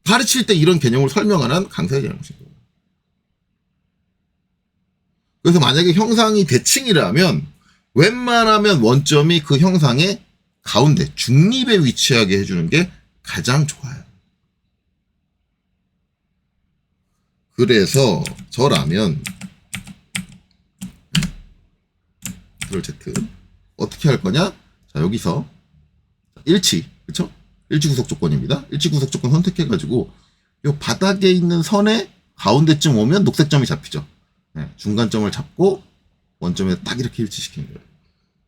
가르칠 때 이런 개념을 설명하는 강사의 잘못인 거예요. 그래서 만약에 형상이 대칭이라면 웬만하면 원점이 그 형상의 가운데 중립에 위치하게 해주는 게 가장 좋아요. 그래서 저라면 컨트롤 Z 어떻게 할 거냐? 자, 여기서 일치, 그쵸? 일치 구속 조건입니다. 일치 구속 조건 선택해가지고 요 바닥에 있는 선의 가운데쯤 오면 녹색점이 잡히죠. 네, 중간점을 잡고 원점에 딱 이렇게 일치시키는 거예요.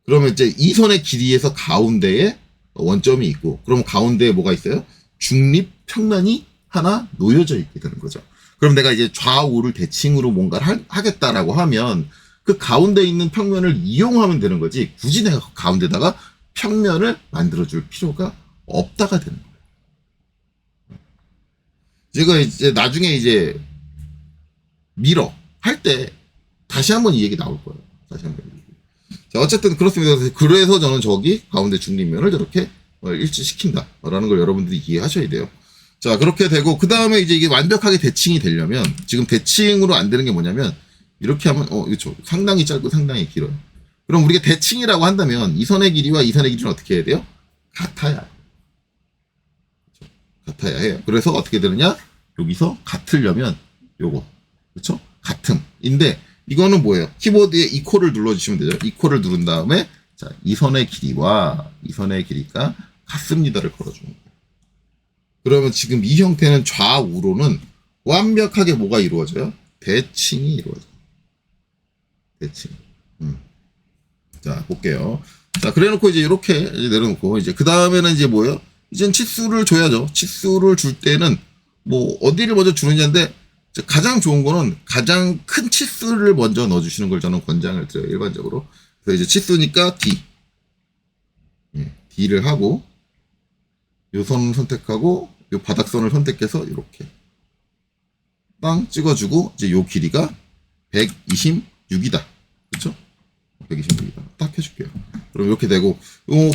그러면 이제 이 선의 길이에서 가운데에 원점이 있고, 그럼 가운데에 뭐가 있어요? 중립 평면이 하나 놓여져 있게 되는 거죠. 그럼 내가 이제 좌우를 대칭으로 뭔가를 하겠다라고 하면 그 가운데 있는 평면을 이용하면 되는 거지, 굳이 내가 가운데다가 평면을 만들어줄 필요가 없다가 되는 거예요. 제가 이제 나중에 이제 미러 할 때 다시 한번 이 얘기 나올 거예요. 다시 한번. 자, 어쨌든 그렇습니다. 그래서 저는 저기 가운데 중립면을 저렇게 일치시킨다라는 걸 여러분들이 이해하셔야 돼요. 자, 그렇게 되고 그 다음에 이제 이게 완벽하게 대칭이 되려면, 지금 대칭으로 안 되는 게 뭐냐면 이렇게 하면 그렇죠. 상당히 짧고 상당히 길어요. 그럼 우리가 대칭이라고 한다면 이 선의 길이와 이 선의 길이는 어떻게 해야 돼요? 같아야 해요. 그렇죠? 같아야 해요. 그래서 어떻게 되느냐? 여기서 같으려면 요거, 그렇죠? 같음인데 이거는 뭐예요? 키보드에 이퀄을 눌러주시면 되죠. 이퀄을 누른 다음에 자, 이 선의 길이와 이 선의 길이가 같습니다를 걸어주는 거예요. 그러면 지금 이 형태는 좌우로는 완벽하게 뭐가 이루어져요? 대칭이 이루어져요. 대칭. 자, 볼게요. 자, 그래 놓고 이제 이렇게 내려놓고 이제 그 다음에는 이제 뭐예요? 이젠 치수를 줘야죠. 치수를 줄 때는 뭐 어디를 먼저 주느냐인데 가장 좋은 거는 가장 큰 치수를 먼저 넣어주시는 걸 저는 권장을 드려요. 일반적으로. 그래서 이제 치수니까 D. D를 하고 요 선 선택하고 요 바닥선을 선택해서 이렇게 빵 찍어주고 이제 요 길이가 126이다. 그쵸? 126이다. 딱 해줄게요. 그럼 이렇게 되고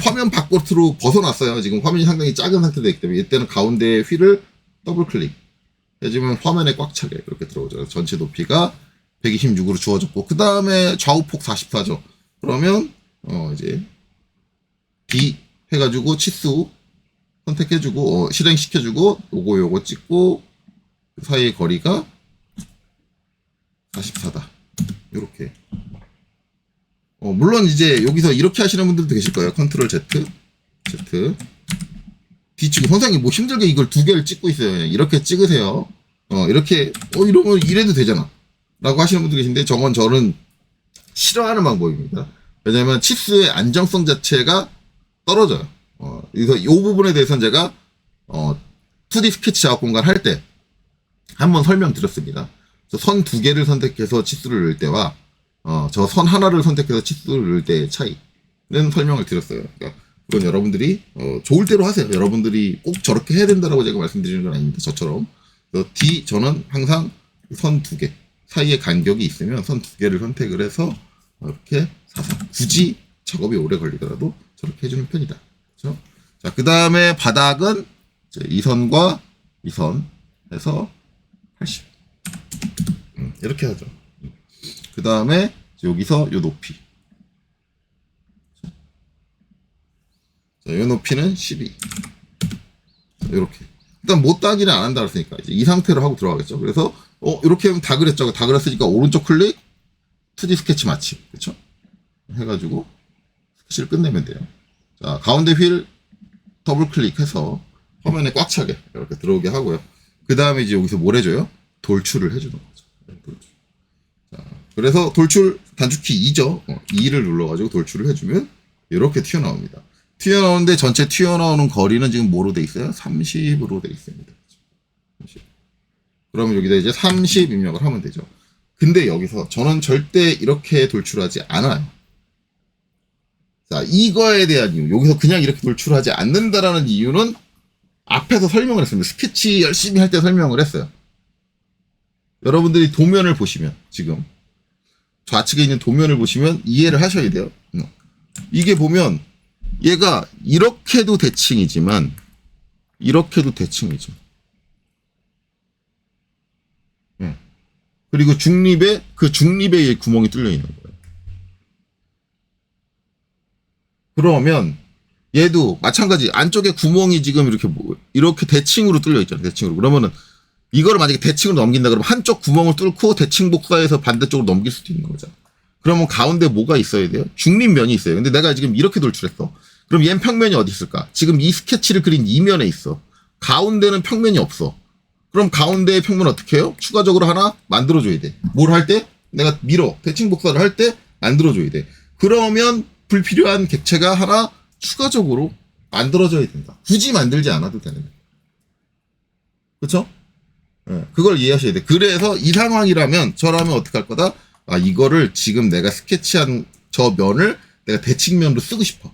화면 바깥으로 벗어났어요. 지금 화면이 상당히 작은 상태로 되기 때문에 이때는 가운데 휠을 더블 클릭 해주면 화면에 꽉 차게 이렇게 들어오죠. 전체 높이가 126으로 주어졌고 그 다음에 좌우폭 44죠. 그러면 이제 D 해가지고 치수 선택해주고 실행시켜주고 요거 찍고 그 사이의 거리가 44다. 요렇게. 물론 이제 여기서 이렇게 하시는 분들도 계실 거예요. 컨트롤 Z D 찍고 선생님 뭐 힘들게 이걸 두 개를 찍고 있어요. 이렇게 찍으세요. 이렇게 이러면 이래도 되잖아 라고 하시는 분도 계신데 저는 싫어하는 방법입니다. 왜냐면 치수의 안정성 자체가 떨어져요. 그래서 이 부분에 대해서는 제가 2D 스케치 작업 공간 할 때 한번 설명드렸습니다. 선 두 개를 선택해서 치수를 넣을 때와 저 선 하나를 선택해서 치수를 넣을 때의 차이는 설명을 드렸어요. 그러니까 그건 여러분들이 좋을 대로 하세요. 여러분들이 꼭 저렇게 해야 된다라고 제가 말씀드리는 건 아닙니다. 저처럼 D 저는 항상 선 두 개 사이에 간격이 있으면 선 두 개를 선택을 해서 이렇게 사서 굳이 작업이 오래 걸리더라도 저렇게 해주는 편이다. 그렇죠? 자, 그 다음에 바닥은 이 선과 이 선 해서 80 이렇게 하죠. 그 다음에 여기서 요 높이 자, 요 높이는 12 이렇게 일단 못따기는 안 한다 그랬으니까 이제 이 상태로 하고 들어가겠죠. 그래서 이렇게 하면 다 그랬죠. 다 그랬으니까 오른쪽 클릭 2D 스케치 마침 그렇죠? 해가지고 스케치를 끝내면 돼요. 자, 가운데 휠 더블 클릭해서 화면에 꽉 차게 이렇게 들어오게 하고요. 그 다음에 이제 여기서 뭘 해줘요? 돌출을 해주는 거죠. 돌출. 자, 그래서 돌출 단축키 2죠. 2를 눌러가지고 돌출을 해주면 이렇게 튀어나옵니다. 튀어나오는데 전체 튀어나오는 거리는 지금 뭐로 돼 있어요? 30으로 돼 있습니다. 30. 그러면 여기다 이제 30 입력을 하면 되죠. 근데 여기서 저는 절대 이렇게 돌출하지 않아요. 자, 이거에 대한 이유. 여기서 그냥 이렇게 돌출하지 않는다라는 이유는 앞에서 설명을 했습니다. 스케치 열심히 할 때 설명을 했어요. 여러분들이 도면을 보시면, 지금 좌측에 있는 도면을 보시면 이해를 하셔야 돼요. 이게 보면 얘가 이렇게도 대칭이지만 이렇게도 대칭이죠. 그리고 중립에 구멍이 뚫려 있는 거예요. 그러면 얘도 마찬가지 안쪽에 구멍이 지금 이렇게 대칭으로 뚫려 있잖아요. 대칭으로. 그러면은 이거를 만약에 대칭으로 넘긴다 그러면 한쪽 구멍을 뚫고 대칭 복사해서 반대쪽으로 넘길 수도 있는 거죠. 그러면 가운데 뭐가 있어야 돼요? 중립면이 있어요. 근데 내가 지금 이렇게 돌출했어. 그럼 얘는 평면이 어디 있을까? 지금 이 스케치를 그린 이면에 있어. 가운데는 평면이 없어. 그럼 가운데의 평면 어떻게 해요? 추가적으로 하나 만들어줘야 돼. 뭘 할 때? 내가 대칭 복사를 할 때 만들어줘야 돼. 그러면 불필요한 객체가 하나 추가적으로 만들어져야 된다. 굳이 만들지 않아도 되는 거야. 그쵸? 네, 그걸 이해하셔야 돼. 그래서 이 상황이라면 저라면 어떻게 할 거다? 아, 이거를 지금 내가 스케치한 저 면을 내가 대칭면으로 쓰고 싶어.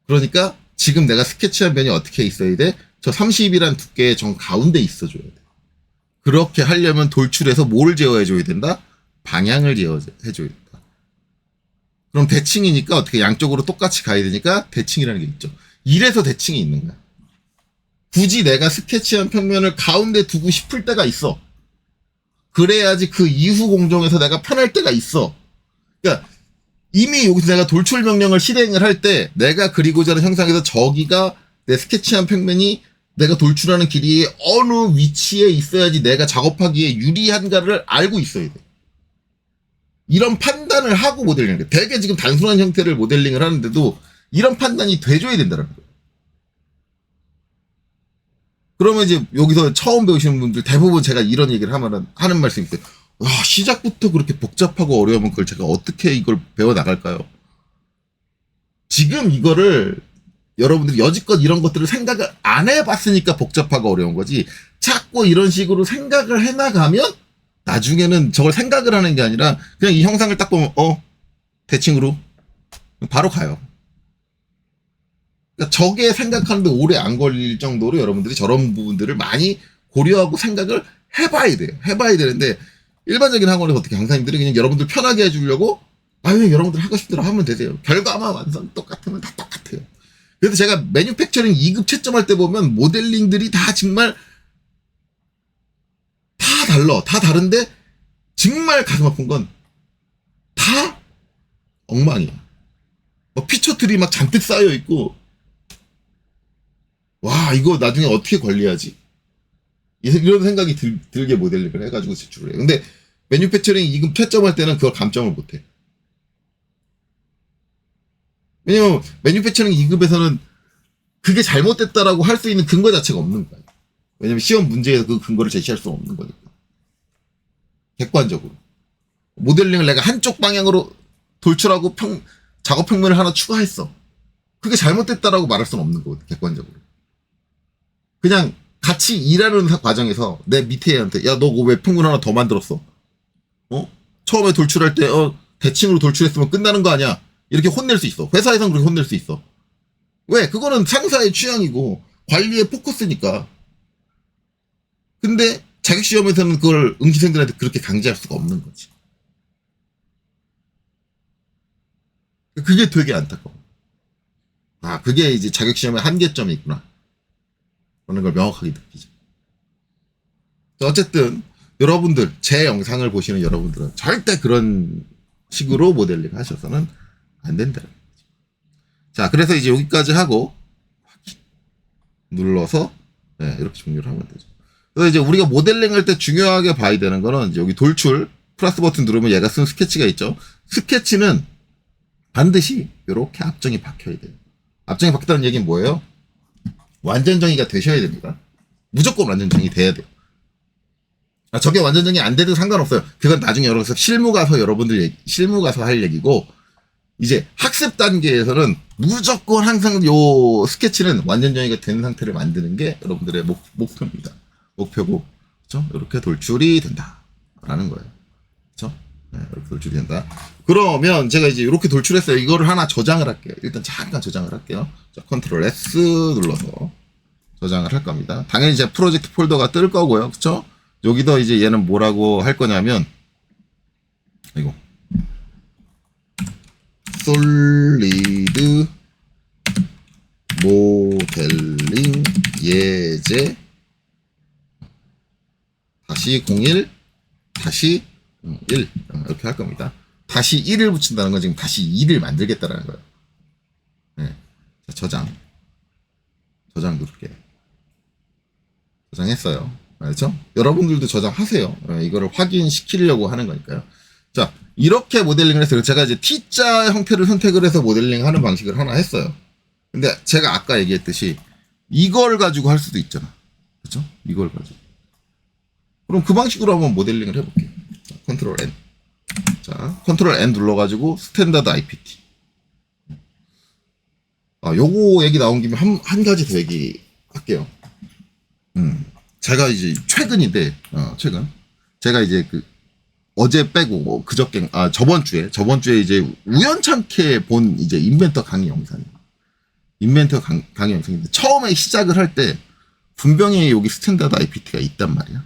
그러니까 지금 내가 스케치한 면이 어떻게 있어야 돼? 저 30이란 두께의 정 가운데 있어줘야 돼. 그렇게 하려면 돌출해서 뭘 제어해줘야 된다? 방향을 제어해줘야 된다. 그럼 대칭이니까 어떻게 양쪽으로 똑같이 가야 되니까 대칭이라는 게 있죠. 이래서 대칭이 있는 거야. 굳이 내가 스케치한 평면을 가운데 두고 싶을 때가 있어. 그래야지 그 이후 공정에서 내가 편할 때가 있어. 그러니까 이미 여기서 내가 돌출 명령을 실행을 할 때 내가 그리고자 하는 형상에서 저기가 내 스케치한 평면이 내가 돌출하는 길이의 어느 위치에 있어야지 내가 작업하기에 유리한가를 알고 있어야 돼. 이런 판단을 하고 모델링을 해. 되게 지금 단순한 형태를 모델링을 하는데도 이런 판단이 돼줘야 된다는 거예요. 그러면 이제 여기서 처음 배우시는 분들 대부분 제가 이런 얘기를 하는 말씀이 있어요. 와, 시작부터 그렇게 복잡하고 어려우면 그걸 제가 어떻게 이걸 배워나갈까요? 지금 이거를 여러분들이 여지껏 이런 것들을 생각을 안 해봤으니까 복잡하고 어려운 거지. 자꾸 이런 식으로 생각을 해나가면 나중에는 저걸 생각을 하는 게 아니라 그냥 이 형상을 딱 보면 대칭으로 바로 가요. 그러니까 저게 생각하는데 오래 안 걸릴 정도로 여러분들이 저런 부분들을 많이 고려하고 생각을 해봐야 돼요. 해봐야 되는데 일반적인 학원에서 어떻게 강사님들이 그냥 여러분들 편하게 해주려고 그냥 여러분들 하고 싶대로 하면 되세요. 결과만 완성 똑같으면 다 똑같아요. 그래서 제가 매뉴팩처링 2급 채점할 때 보면 모델링들이 다 정말 다 달라. 다 다른데 정말 가슴 아픈 건 다 엉망이야. 피처틀이 막 잔뜩 쌓여 있고 와, 이거 나중에 어떻게 관리하지? 이런 생각이 들게 모델링을 해가지고 제출을 해요. 근데 매뉴팩처링 2급 채점할 때는 그걸 감점을 못해. 왜냐면 매뉴팩처링 2급에서는 그게 잘못됐다라고 할 수 있는 근거 자체가 없는 거예요. 왜냐면 시험 문제에서 그 근거를 제시할 수 없는 거니까. 객관적으로. 모델링을 내가 한쪽 방향으로 돌출하고 작업 평면을 하나 추가했어. 그게 잘못됐다라고 말할 수는 없는 거거든, 객관적으로. 그냥 같이 일하는 과정에서 내 밑에 애한테 야, 너 왜 평면 하나 더 만들었어? 처음에 돌출할 때 대칭으로 돌출했으면 끝나는 거 아니야? 이렇게 혼낼 수 있어. 회사에선 그렇게 혼낼 수 있어. 왜? 그거는 상사의 취향이고 관리의 포커스니까. 근데 자격시험에서는 그걸 응시생들한테 그렇게 강제할 수가 없는 거지. 그게 되게 안타까워. 아, 그게 이제 자격시험의 한계점이 있구나. 라는 걸 명확하게 느끼죠. 어쨌든 여러분들, 제 영상을 보시는 여러분들은 절대 그런 식으로 모델링 하셔서는 안 된다는 거죠. 자, 그래서 이제 여기까지 하고 눌러서 이렇게 종료를 하면 되죠. 그래서 이제 우리가 모델링 할 때 중요하게 봐야 되는 거는 이제 여기 돌출 플러스 버튼 누르면 얘가 쓴 스케치가 있죠. 스케치는 반드시 이렇게 앞정이 박혀야 돼요. 앞정이 박혔다는 얘기는 뭐예요? 완전 정의가 되셔야 됩니다. 무조건 완전 정의 돼야 돼요. 저게 완전 정의 안 돼도 상관없어요. 그건 나중에 여러분들 실무 가서 실무 가서 할 얘기고, 이제 학습 단계에서는 무조건 항상 요 스케치는 완전 정의가 된 상태를 만드는 게 여러분들의 목표입니다. 목표고, 그렇죠? 이렇게 돌출이 된다라는 거예요. 그렇죠? 네, 이렇게 돌출이 된다. 그러면 제가 이제 이렇게 돌출했어요. 이거를 하나 저장을 할게요. 일단 잠깐 저장을 할게요. 자, 컨트롤 S 눌러서 저장을 할 겁니다. 당연히 이제 프로젝트 폴더가 뜰 거고요. 그렇죠? 여기다 이제 얘는 뭐라고 할 거냐면, 이거 솔리드 모델링 예제 다시 01 다시 1 이렇게 할 겁니다. 다시 1을 붙인다는 건 지금 다시 2를 만들겠다라는 거예요. 네. 자, 저장 누를게요. 저장했어요. 그렇죠? 여러분들도 저장하세요. 네, 이거를 확인시키려고 하는 거니까요. 자, 이렇게 모델링을 했어요. 제가 이제 T자 형태를 선택을 해서 모델링 하는 방식을 하나 했어요. 근데 제가 아까 얘기했듯이 이걸 가지고 할 수도 있잖아. 그렇죠? 이걸 가지고. 그럼 그 방식으로 한번 모델링을 해볼게요. 자, 컨트롤 N. 자, 컨트롤 N 눌러가지고 스탠다드 IPT. 요거 얘기 나온 김에 한 가지 더 얘기할게요. 제가 이제 최근인데, 최근. 제가 이제 어제 빼고, 그저께, 저번 주에 이제 우연찮게 본 이제 인벤터 강의 영상이에요. 인벤터 강의 영상인데, 처음에 시작을 할 때, 분명히 여기 스탠다드 IPT가 있단 말이야.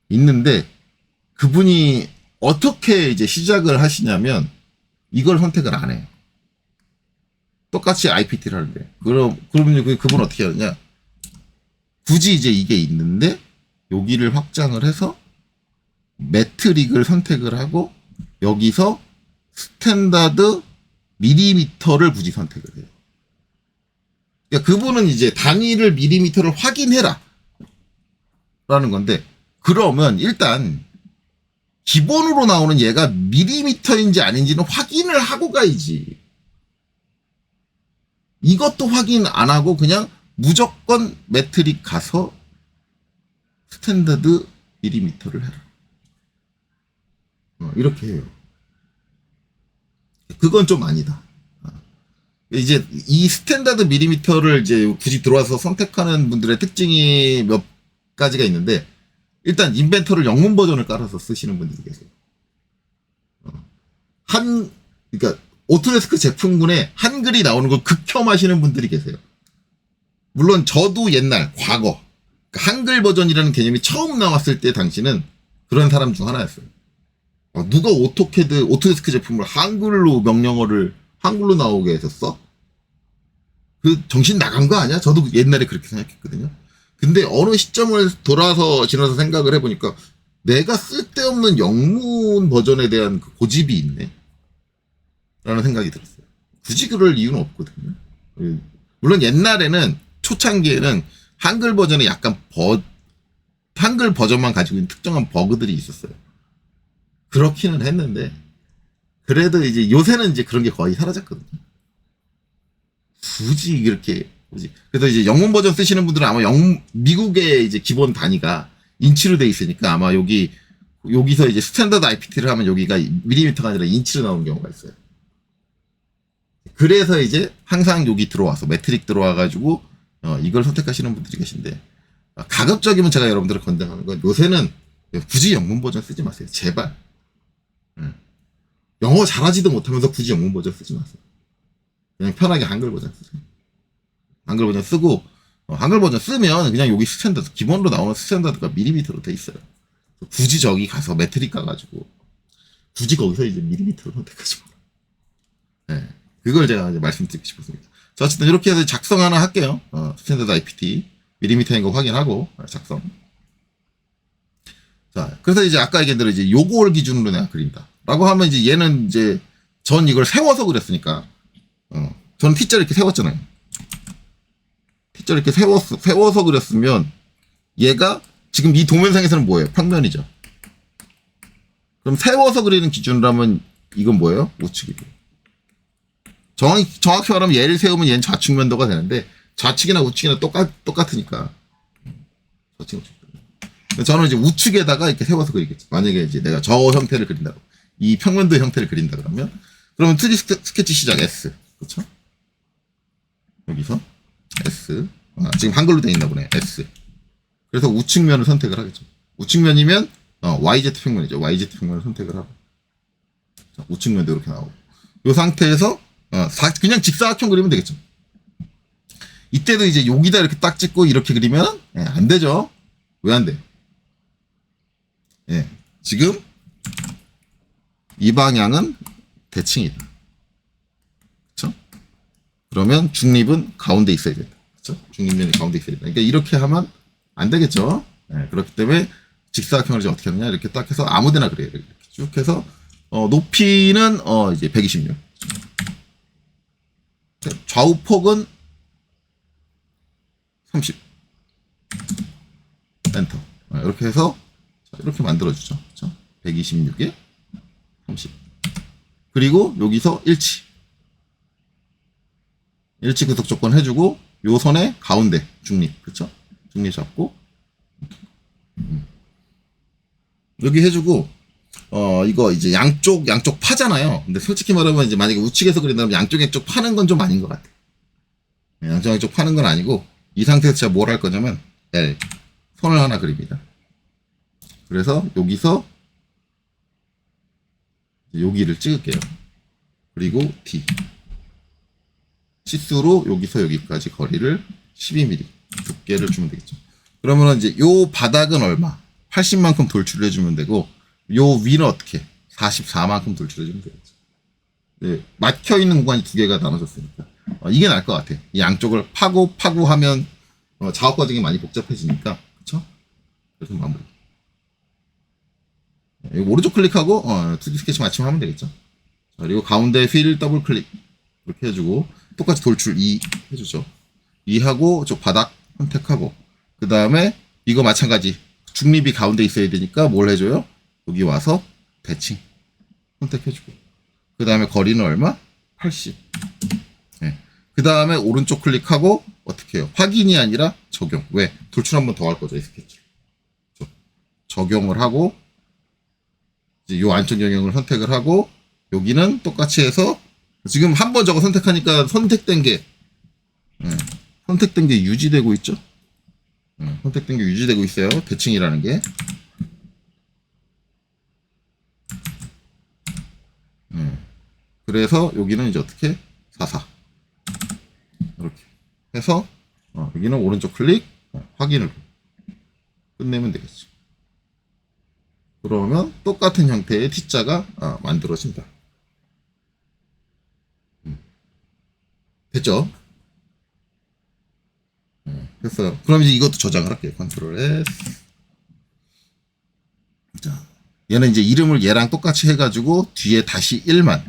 있는데, 그분이 어떻게 이제 시작을 하시냐면, 이걸 선택을 안 해요. 똑같이 IPT를 하는데. 그러면 그분 어떻게 하느냐? 굳이 이제 이게 있는데, 여기를 확장을 해서, 매트릭을 선택을 하고 여기서 스탠다드 밀리미터를 굳이 선택을 해요. 그러니까 그분은 이제 단위를 밀리미터를 확인해라 라는 건데, 그러면 일단 기본으로 나오는 얘가 밀리미터인지 아닌지는 확인을 하고 가야지. 이것도 확인 안 하고 그냥 무조건 매트릭 가서 스탠다드 밀리미터를 해라. 이렇게 해요. 그건 좀 아니다. 이제 이 스탠다드 밀리미터를 이제 굳이 들어와서 선택하는 분들의 특징이 몇 가지가 있는데, 일단 인벤터를 영문 버전을 깔아서 쓰시는 분들이 계세요. 그러니까 오토데스크 제품군에 한글이 나오는 걸 극혐하시는 분들이 계세요. 물론 저도 옛날 과거 한글 버전이라는 개념이 처음 나왔을 때 당시는 그런 사람 중 하나였어요. 누가 오토데스크 제품을 한글로 명령어를 한글로 나오게 해줬어? 그 정신 나간 거 아니야? 저도 옛날에 그렇게 생각했거든요. 근데 어느 시점을 지나서 생각을 해보니까 내가 쓸데없는 영문 버전에 대한 그 고집이 있네. 라는 생각이 들었어요. 굳이 그럴 이유는 없거든요. 물론 옛날에는 초창기에는 한글 버전에 약간 한글 버전만 가지고 있는 특정한 버그들이 있었어요. 그렇기는 했는데, 그래도 이제 요새는 이제 그런 게 거의 사라졌거든요. 굳이 이렇게, 그래서 이제 영문 버전 쓰시는 분들은 아마 미국의 이제 기본 단위가 인치로 돼 있으니까 아마 여기서 이제 스탠다드 IPT를 하면 여기가 밀리미터가 아니라 인치로 나오는 경우가 있어요. 그래서 이제 항상 여기 들어와서 매트릭 들어와가지고, 이걸 선택하시는 분들이 계신데, 가급적이면 제가 여러분들을 권장하는 건 요새는 굳이 영문 버전 쓰지 마세요. 제발. 영어 잘하지도 못하면서 굳이 영문 버전 쓰지 마세요. 그냥 편하게 한글 버전 쓰세요. 한글 버전 쓰고, 한글 버전 쓰면 그냥 여기 스탠다드, 기본으로 나오는 스탠다드가 밀리미터로 돼 있어요. 굳이 저기 가서 매트릭 가가지고, 굳이 거기서 이제 밀리미터를 선택하지 마라. 네. 그걸 제가 이제 말씀드리고 싶었습니다. 자, 어쨌든 이렇게 해서 작성 하나 할게요. 스탠다드 IPT. 밀리미터인 거 확인하고, 작성. 자, 그래서 이제 아까 얘기한 대로 이제 요걸 기준으로 내가 그린다. 라고 하면 이제 얘는 이제, 전 이걸 세워서 그렸으니까, 저는 T자 이렇게 세웠잖아요. T자 이렇게 세워서 그렸으면, 얘가 지금 이 도면상에서는 뭐예요? 평면이죠. 그럼 세워서 그리는 기준으로 하면 이건 뭐예요? 우측이고. 정확히 말하면 얘를 세우면 얘는 좌측면도가 되는데, 좌측이나 우측이나 똑같으니까. 좌측, 우측. 저는 이제 우측에다가 이렇게 세워서 그리겠죠. 만약에 이제 내가 저 형태를 그린다고. 이 평면도 형태를 그린다 그러면 2D 스케치 시작 S. 그쵸? 여기서 S. 지금 한글로 되어 있나 보네. S. 그래서 우측면을 선택을 하겠죠. 우측면이면 YZ 평면이죠. YZ 평면을 선택을 하고. 자, 우측면도 이렇게 나오고. 이 상태에서 그냥 직사각형 그리면 되겠죠. 이때도 이제 여기다 이렇게 딱 찍고 이렇게 그리면 안 되죠. 왜 안 돼? 예, 지금 이 방향은 대칭이다. 그렇죠? 그러면 중립은 가운데 있어야 된다. 그렇죠? 중립면이 가운데 있어야 된다. 그러니까 이렇게 하면 안 되겠죠. 예, 그렇기 때문에 직사각형을 이제 어떻게 하느냐 이렇게 딱 해서 아무데나 그래요. 이렇게 쭉 해서 높이는 이제 126. 좌우폭은 30. 엔터. 이렇게 해서 이렇게 만들어주죠. 그렇죠? 126에 30. 그리고 여기서 일치. 일치 구속 조건 해주고 요 선의 가운데 중립. 그렇죠? 중립 잡고 여기 해주고 이거 이제 양쪽 파잖아요. 근데 솔직히 말하면 이제 만약에 우측에서 그린다면 양쪽 파는 건 좀 아닌 것 같아. 양쪽 파는 건 아니고 이 상태에서 제가 뭘 할 거냐면 L 선을 하나 그립니다. 그래서 여기서 여기를 찍을게요. 그리고 D 치수로 여기서 여기까지 거리를 12mm 두께를 주면 되겠죠. 그러면 이제 요 바닥은 얼마? 80만큼 돌출을 해주면 되고 요 위는 어떻게? 44만큼 돌출해주면 되겠죠. 네, 막혀 있는 공간이 두 개가 나눠졌으니까 이게 나을 것 같아. 이 양쪽을 파고 하면 작업 과정이 많이 복잡해지니까 그렇죠? 그래서 마무리. 네, 오른쪽 클릭하고 2D 스케치 맞춤하면 되겠죠. 자, 그리고 가운데 필 더블 클릭 이렇게 해주고 똑같이 돌출 2 해주죠. 2하고 저 바닥 선택하고 그 다음에 이거 마찬가지 중립이 가운데 있어야 되니까 뭘 해줘요? 여기 와서 대칭 선택해주고 그 다음에 거리는 얼마? 80. 네. 그 다음에 오른쪽 클릭하고 어떻게 해요? 확인이 아니라 적용. 왜? 돌출 한 번 더 할 거죠, 이 스케치. 적용을 하고 이제 요 안쪽 영역을 선택을 하고 여기는 똑같이 해서 지금 한 번 저거 선택하니까 선택된 게 유지되고 있죠. 선택된 게 유지되고 있어요. 대칭이라는 게. 그래서 여기는 이제 어떻게 44 이렇게 해서 여기는 오른쪽 클릭 확인을 끝내면 되겠죠. 그러면 똑같은 형태의 T자가 만들어진다. 됐죠? 됐어요. 그럼 이제 이것도 저장을 할게요. 컨트롤 S. 자, 얘는 이제 이름을 얘랑 똑같이 해가지고 뒤에 다시 1만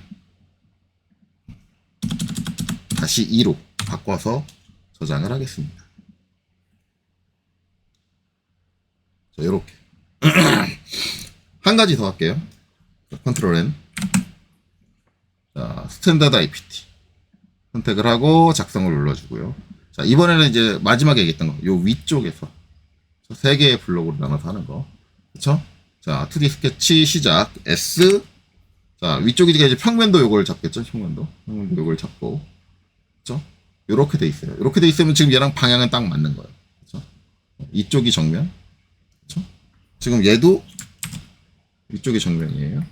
다시 2로 바꿔서 저장을 하겠습니다. 자, 요렇게. 한 가지 더 할게요. 컨트롤 N. 자, 스탠다드 IPT. 선택을 하고 작성을 눌러주고요. 자, 이번에는 이제 마지막에 얘기했던 거. 요 위쪽에서. 세 개의 블록으로 나눠서 하는 거. 그쵸? 자, 2D 스케치 시작. S. 자, 위쪽이 이제 평면도 요걸 잡겠죠? 평면도 요걸 잡고. 그쵸? 요렇게 돼 있어요. 요렇게 돼 있으면 지금 얘랑 방향은 딱 맞는 거예요. 그쵸? 이쪽이 정면. 그쵸? 지금 얘도 이쪽이 정면이에요.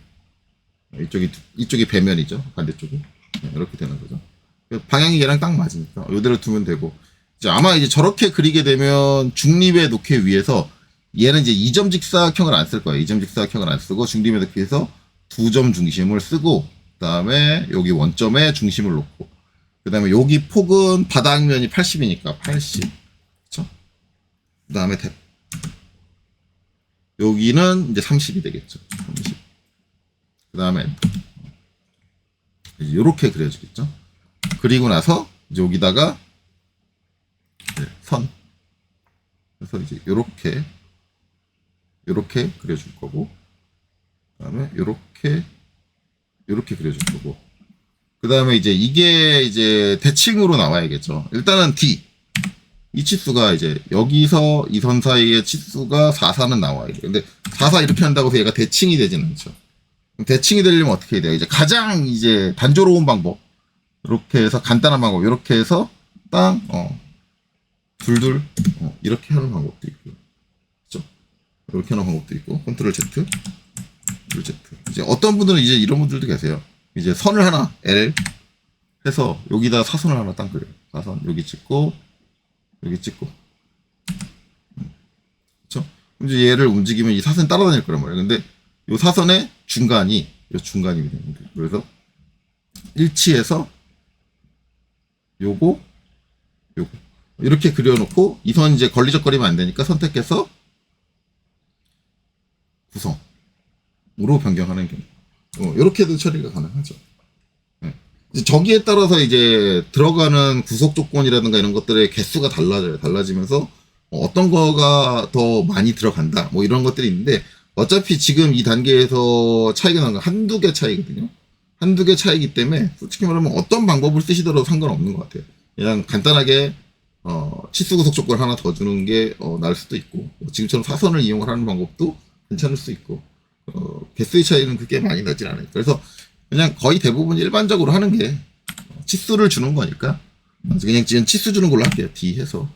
이쪽이 배면이죠. 반대쪽이. 이렇게 되는 거죠. 방향이 얘랑 딱 맞으니까 이대로 두면 되고 이제 아마 이제 저렇게 그리게 되면 중립에 놓기 위해서 얘는 이제 2점 직사각형을 안 쓸 거예요. 2점 직사각형을 안 쓰고 중립에 놓기 위해서 2점 중심을 쓰고 그 다음에 여기 원점에 중심을 놓고 그 다음에 여기 폭은 바닥면이 80이니까 80 그쵸? 그 다음에 여기는 이제 30이 되겠죠. 30. 그 다음에 이렇게 그려지겠죠. 그리고 나서 이제 여기다가 선. 그래서 이제 요렇게 그려줄 거고, 그 다음에 요렇게 그려줄 거고, 그 다음에 이제 이게 이제 대칭으로 나와야겠죠. 일단은 D. 이 치수가 이제 여기서 이 선 사이의 치수가 4사는 나와야 돼요. 근데 4사 이렇게 한다고 해서 얘가 대칭이 되지는 않죠. 대칭이 되려면 어떻게 해야 돼요? 이제 가장 이제 단조로운 방법. 이렇게 해서 간단한 방법. 이렇게 해서 땅, 둘둘, 이렇게 하는 방법도 있고요. 그렇죠? 이렇게 하는 방법도 있고, 컨트롤 Z, 컨트롤 Z. 이제 어떤 분들은 이제 이런 분들도 계세요. 이제 선을 하나, L 해서 여기다 사선을 하나 딱 그려요. 사선, 여기 찍고, 여기 찍고. 그렇죠? 이제 얘를 움직이면 이 사선이 따라다닐 거란 말이에요. 근데 이 사선의 중간이, 이 중간이 됩니다. 그래서 일치해서 요거 이렇게 그려놓고 이 선 이제 걸리적거리면 안 되니까 선택해서 구성으로 변경하는 경우. 이렇게도 처리가 가능하죠. 네. 이제 저기에 따라서 이제 들어가는 구속 조건이라든가 이런 것들의 개수가 달라져요. 달라지면서 어떤 거가 더 많이 들어간다. 뭐 이런 것들이 있는데 어차피 지금 이 단계에서 차이가 나는 건 한두 개 차이거든요. 한두 개 차이기 때문에 솔직히 말하면 어떤 방법을 쓰시더라도 상관없는 것 같아요. 그냥 간단하게 치수 구속 조건 하나 더 주는 게 나을 수도 있고 지금처럼 사선을 이용을 하는 방법도 괜찮을 수 있고 개수의 차이는 그렇게 많이 나진 않아요. 그래서 그냥 거의 대부분 일반적으로 하는 게 치수를 주는 거니까 그냥 지금 치수 주는 걸로 할게요. D 해서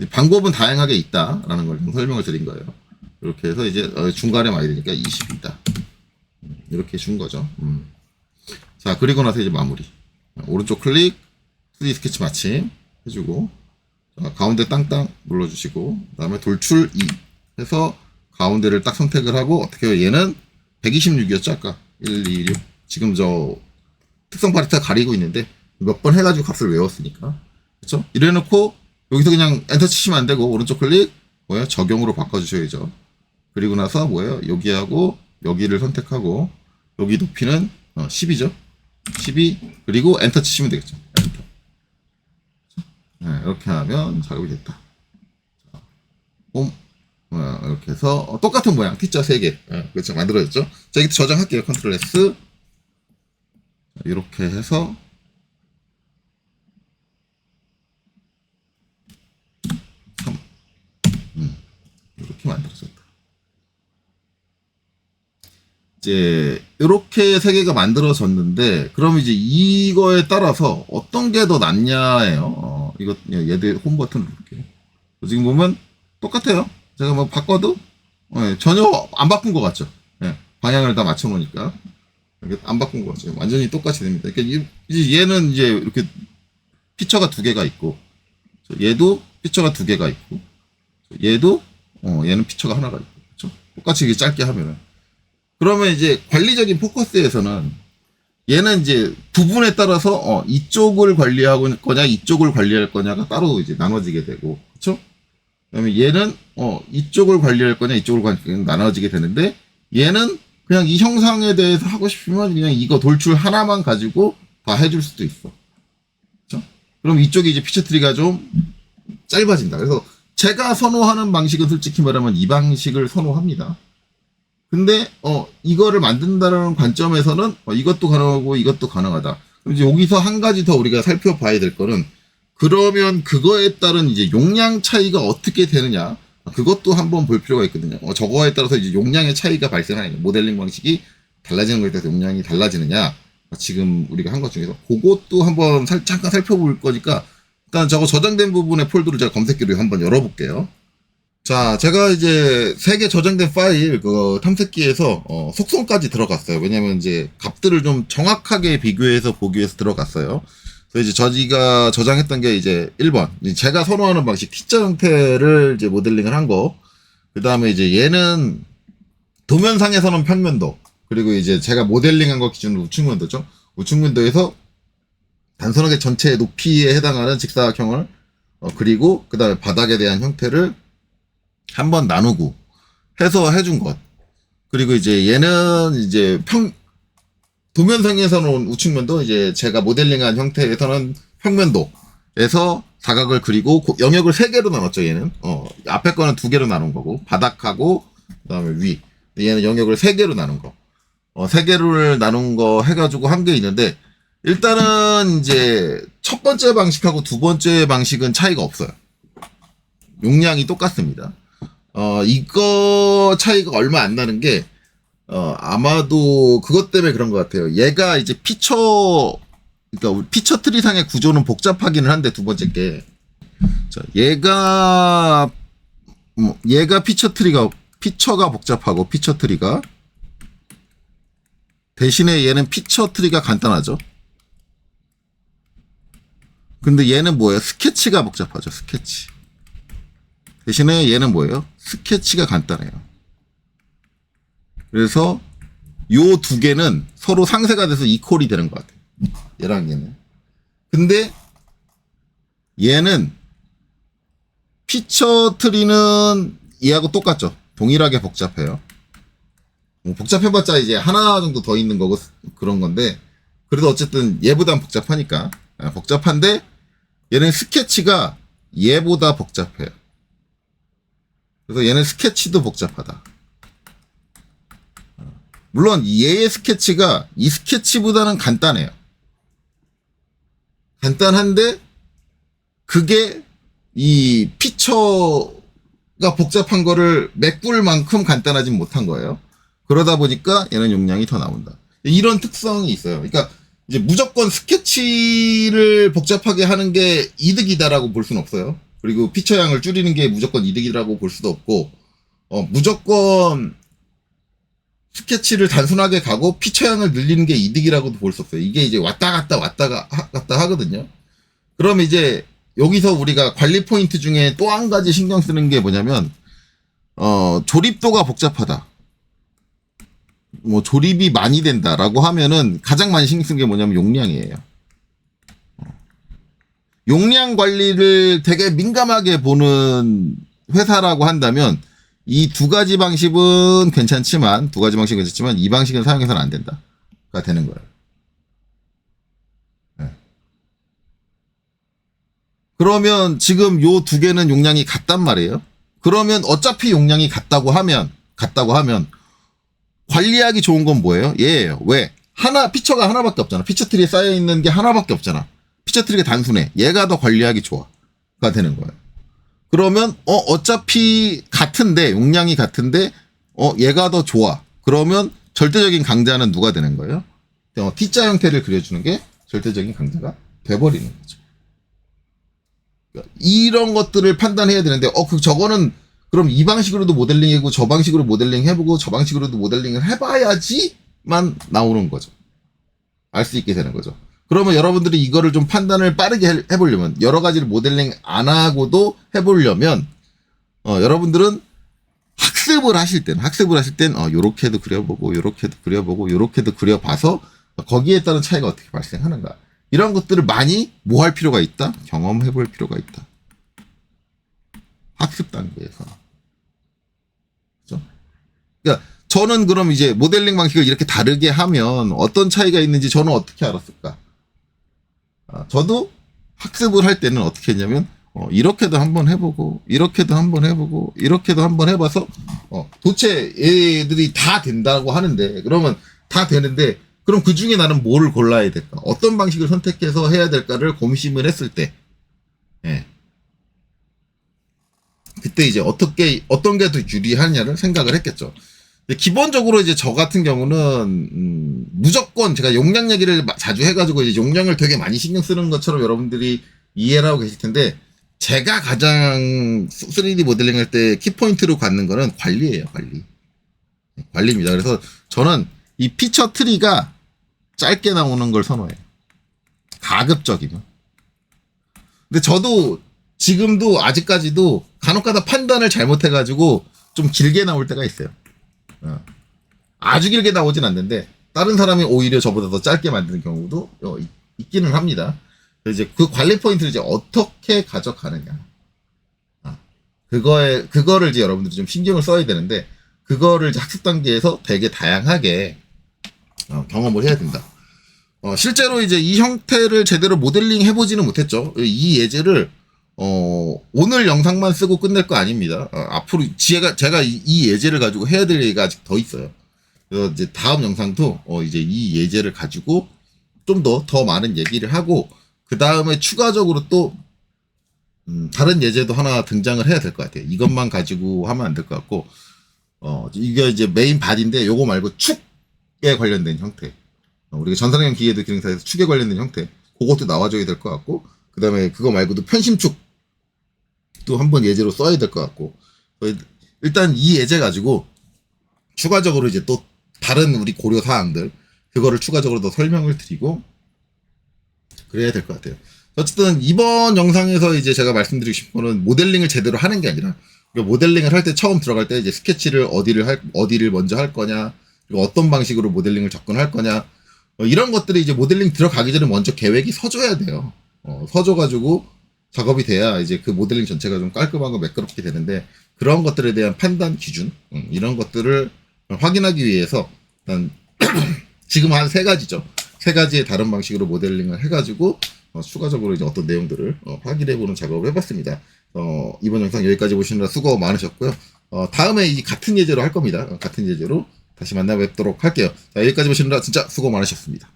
방법은 다양하게 있다라는 걸 설명을 드린 거예요. 이렇게 해서 이제 중간에 많이 되니까 20이다. 이렇게 준 거죠. 자, 그리고 나서 이제 마무리. 오른쪽 클릭, 3D 스케치 마침 해주고, 자, 가운데 땅땅 눌러주시고, 그 다음에 돌출 2 해서 가운데를 딱 선택을 하고, 어떻게 해요? 얘는 126이었죠, 아까? 1, 2, 6. 지금 저 특성 파리타 가리고 있는데, 몇 번 해가지고 값을 외웠으니까. 그쵸? 이래놓고, 여기서 그냥 엔터 치시면 안 되고, 오른쪽 클릭, 뭐예요? 적용으로 바꿔주셔야죠. 그리고 나서 뭐예요? 여기하고, 여기를 선택하고, 여기 높이는 10이죠. 12 그리고 엔터 치시면 되겠죠. 엔터. 네, 이렇게 하면 작업이 됐다. 자, 홈 이렇게 해서 똑같은 모양 T자 3개 그렇죠 만들어졌죠. 자, 이렇게 저장할게요. 컨트롤 S 이렇게 해서 이렇게 만들어졌다. 이제 이렇게 3개가 만들어졌는데 그럼 이제 이거에 따라서 어떤 게 더 낫냐예요. 이거 얘들 홈 버튼 누를게요. 지금 보면 똑같아요. 제가 뭐 바꿔도 전혀 안 바꾼 것 같죠. 방향을 다 맞춰 놓으니까 안 바꾼 것 같죠. 완전히 똑같이 됩니다. 그러니까 이제 얘는 이제 이렇게 피처가 2개가 있고 얘도 피처가 2개가 있고 얘도 얘는 피처가 하나가 있고 그렇죠? 똑같이 이렇게 짧게 하면은 그러면 이제 관리적인 포커스에서는 얘는 이제 부분에 따라서 이쪽을 관리하고 거냐 이쪽을 관리할 거냐가 따로 이제 나눠지게 되고 그렇죠? 그다음에 얘는 이쪽을 관리할 거냐 이쪽을 관리할 거냐 나눠지게 되는데 얘는 그냥 이 형상에 대해서 하고 싶으면 그냥 이거 돌출 하나만 가지고 다 해줄 수도 있어. 그렇죠? 그럼 이쪽이 이제 피처 트리가 좀 짧아진다. 그래서 제가 선호하는 방식은 솔직히 말하면 이 방식을 선호합니다. 근데 이거를 만든다는 관점에서는 이것도 가능하고 이것도 가능하다. 그럼 이제 여기서 한 가지 더 우리가 살펴봐야 될 거는 그러면 그거에 따른 이제 용량 차이가 어떻게 되느냐 그것도 한번 볼 필요가 있거든요. 저거에 따라서 이제 용량의 차이가 발생하는 모델링 방식이 달라지는 거에 따라서 용량이 달라지느냐 지금 우리가 한 것 중에서 그것도 한번 잠깐 살펴볼 거니까 일단 저거 저장된 부분의 폴더를 제가 검색기로 한번 열어볼게요. 자, 제가 이제 3개 저장된 파일 그 탐색기에서 속성까지 들어갔어요. 왜냐면 이제 값들을 좀 정확하게 비교해서 보기 위해서 들어갔어요. 그래서 이제 저희가 저장했던 게 이제 1번 제가 선호하는 방식 T자 형태를 이제 모델링을 한 거. 그 다음에 이제 얘는 도면상에서는 평면도 그리고 이제 제가 모델링한 거 기준으로 우측면도죠. 우측면도에서 단순하게 전체 높이에 해당하는 직사각형을 그리고 그 다음에 바닥에 대한 형태를 한번 나누고 해서 해준 것. 그리고 이제 얘는 이제 도면상에서는 우측면도 이제 제가 모델링한 형태에서는 평면도에서 사각을 그리고 영역을 3개로 나눴죠. 얘는 앞에 거는 2개로 나눈 거고 바닥하고 그다음에 위. 얘는 영역을 3개로 나눈 거. 3개를 나눈 거 해가지고 한 게 있는데 일단은 이제 첫 번째 방식하고 두 번째 방식은 차이가 없어요. 용량이 똑같습니다. 이거 차이가 얼마 안 나는 게, 아마도 그것 때문에 그런 것 같아요. 얘가 이제 그러니까 우리 피처 트리상의 구조는 복잡하기는 한데, 두 번째 게. 자, 얘가 피처가 복잡하고, 피처 트리가. 대신에 얘는 피처 트리가 간단하죠. 근데 얘는 뭐예요? 스케치가 복잡하죠, 스케치. 대신에 얘는 뭐예요? 스케치가 간단해요. 그래서 요 두 개는 서로 상쇄가 돼서 이퀄이 되는 것 같아요. 얘랑 얘는. 근데 얘는 피처 트리는 얘하고 똑같죠. 동일하게 복잡해요. 뭐 복잡해봤자 이제 하나 정도 더 있는 거고 그런 건데, 그래도 어쨌든 얘보단 복잡하니까. 복잡한데 얘는 스케치가 얘보다 복잡해요. 그래서 얘는 스케치도 복잡하다. 물론 얘의 스케치가 이 스케치보다는 간단해요. 간단한데 그게 이 피처가 복잡한 거를 메꿀 만큼 간단하진 못한 거예요. 그러다 보니까 얘는 용량이 더 나온다. 이런 특성이 있어요. 그러니까 이제 무조건 스케치를 복잡하게 하는 게 이득이다라고 볼 수는 없어요. 그리고 피처 양을 줄이는 게 무조건 이득이라고 볼 수도 없고, 무조건 스케치를 단순하게 가고 피처 양을 늘리는 게 이득이라고도 볼 수 없어요. 이게 이제 왔다 갔다 하거든요. 그럼 이제 여기서 우리가 관리 포인트 중에 또 한 가지 신경 쓰는 게 뭐냐면, 조립도가 복잡하다. 뭐 조립이 많이 된다라고 하면은 가장 많이 신경 쓰는 게 뭐냐면 용량이에요. 용량 관리를 되게 민감하게 보는 회사라고 한다면 이 두 가지 방식은 괜찮지만 이 방식은 사용해서는 안 된다가 되는 거예요. 네. 그러면 지금 요 두 개는 용량이 같단 말이에요. 그러면 어차피 용량이 같다고 하면 관리하기 좋은 건 뭐예요? 얘예요. 왜? 피처가 하나밖에 없잖아. 피처 트리에 쌓여 있는 게 하나밖에 없잖아. 피처 트리가 단순해. 얘가 더 관리하기 좋아가 되는 거예요. 그러면 어차피 같은데, 용량이 같은데 얘가 더 좋아. 그러면 절대적인 강자는 누가 되는 거예요? T자 형태를 그려주는 게 절대적인 강자가 돼버리는 거죠. 그러니까 이런 것들을 판단해야 되는데, 저거는 그럼 이 방식으로도 모델링해보고 저 방식으로 모델링 해보고 저 방식으로도 모델링을 해봐야지만 나오는 거죠. 알 수 있게 되는 거죠. 그러면 여러분들이 이거를 좀 판단을 빠르게 해보려면, 여러 가지를 모델링 안 하고도 해보려면, 여러분들은 학습을 하실 땐, 요렇게도 그려보고, 요렇게도 그려봐서, 거기에 따른 차이가 어떻게 발생하는가. 이런 것들을 많이 뭐 할 필요가 있다? 경험해볼 필요가 있다. 학습 단계에서. 그죠? 그러니까, 저는 그럼 이제 모델링 방식을 이렇게 다르게 하면 어떤 차이가 있는지 저는 어떻게 알았을까? 저도 학습을 할 때는 어떻게 했냐면, 이렇게도 한번 해보고, 이렇게도 한번 해봐서, 도대체 얘들이 다 된다고 하는데, 그러면 다 되는데, 그럼 그 중에 나는 뭐를 골라야 될까? 어떤 방식을 선택해서 해야 될까를 고민을 했을 때, 예. 그때 이제 어떤 게 더 유리하냐를 생각을 했겠죠. 기본적으로 이제 저 같은 경우는 무조건 제가 용량 얘기를 자주 해가지고 이제 용량을 되게 많이 신경 쓰는 것처럼 여러분들이 이해를 하고 계실 텐데, 제가 가장 3D 모델링 할 때 키포인트로 갖는 거는 관리예요. 관리입니다. 그래서 저는 이 피처 트리가 짧게 나오는 걸 선호해요. 가급적이면. 근데 저도 지금도 아직까지도 간혹가다 판단을 잘못해가지고 좀 길게 나올 때가 있어요. 아주 길게 나오진 않는데 다른 사람이 오히려 저보다 더 짧게 만드는 경우도 있기는 합니다. 이제 그 관리 포인트를 이제 어떻게 가져가느냐, 그거를 이제 여러분들이 좀 신경을 써야 되는데, 그거를 이제 학습 단계에서 되게 다양하게 경험을 해야 된다. 실제로 이제 이 형태를 제대로 모델링 해보지는 못했죠. 이 예제를 오늘 영상만 쓰고 끝낼 거 아닙니다. 앞으로 제가 이 예제를 가지고 해야 될 얘기가 아직 더 있어요. 그래서 이제 다음 영상도 이제 이 예제를 가지고 좀 더 많은 얘기를 하고, 그 다음에 추가적으로 또 다른 예제도 하나 등장을 해야 될 것 같아요. 이것만 가지고 하면 안 될 것 같고, 이게 이제 메인 바디인데 요거 말고 축에 관련된 형태. 우리가 전선형 기계도 기능사에서 축에 관련된 형태. 그것도 나와줘야 될 것 같고, 그 다음에 그거 말고도 편심축도 한번 예제로 써야 될 것 같고, 일단 이 예제 가지고 추가적으로 이제 또 다른 우리 고려 사항들, 그거를 추가적으로 더 설명을 드리고, 그래야 될 것 같아요. 어쨌든 이번 영상에서 이제 제가 말씀드리고 싶은 거는 모델링을 제대로 하는 게 아니라, 모델링을 할 때 처음 들어갈 때 이제 스케치를 어디를 먼저 할 거냐, 그리고 어떤 방식으로 모델링을 접근할 거냐, 이런 것들이 이제 모델링 들어가기 전에 먼저 계획이 서줘야 돼요. 서줘가지고 작업이 돼야 이제 그 모델링 전체가 좀 깔끔하고 매끄럽게 되는데, 그런 것들에 대한 판단 기준, 이런 것들을 확인하기 위해서 일단 지금 한 3가지죠. 3가지의 다른 방식으로 모델링을 해가지고 추가적으로 이제 어떤 내용들을 확인해보는 작업을 해봤습니다. 이번 영상 여기까지 보시느라 수고 많으셨고요. 다음에 이 같은 예제로 할 겁니다. 같은 예제로 다시 만나 뵙도록 할게요. 자, 여기까지 보시느라 진짜 수고 많으셨습니다.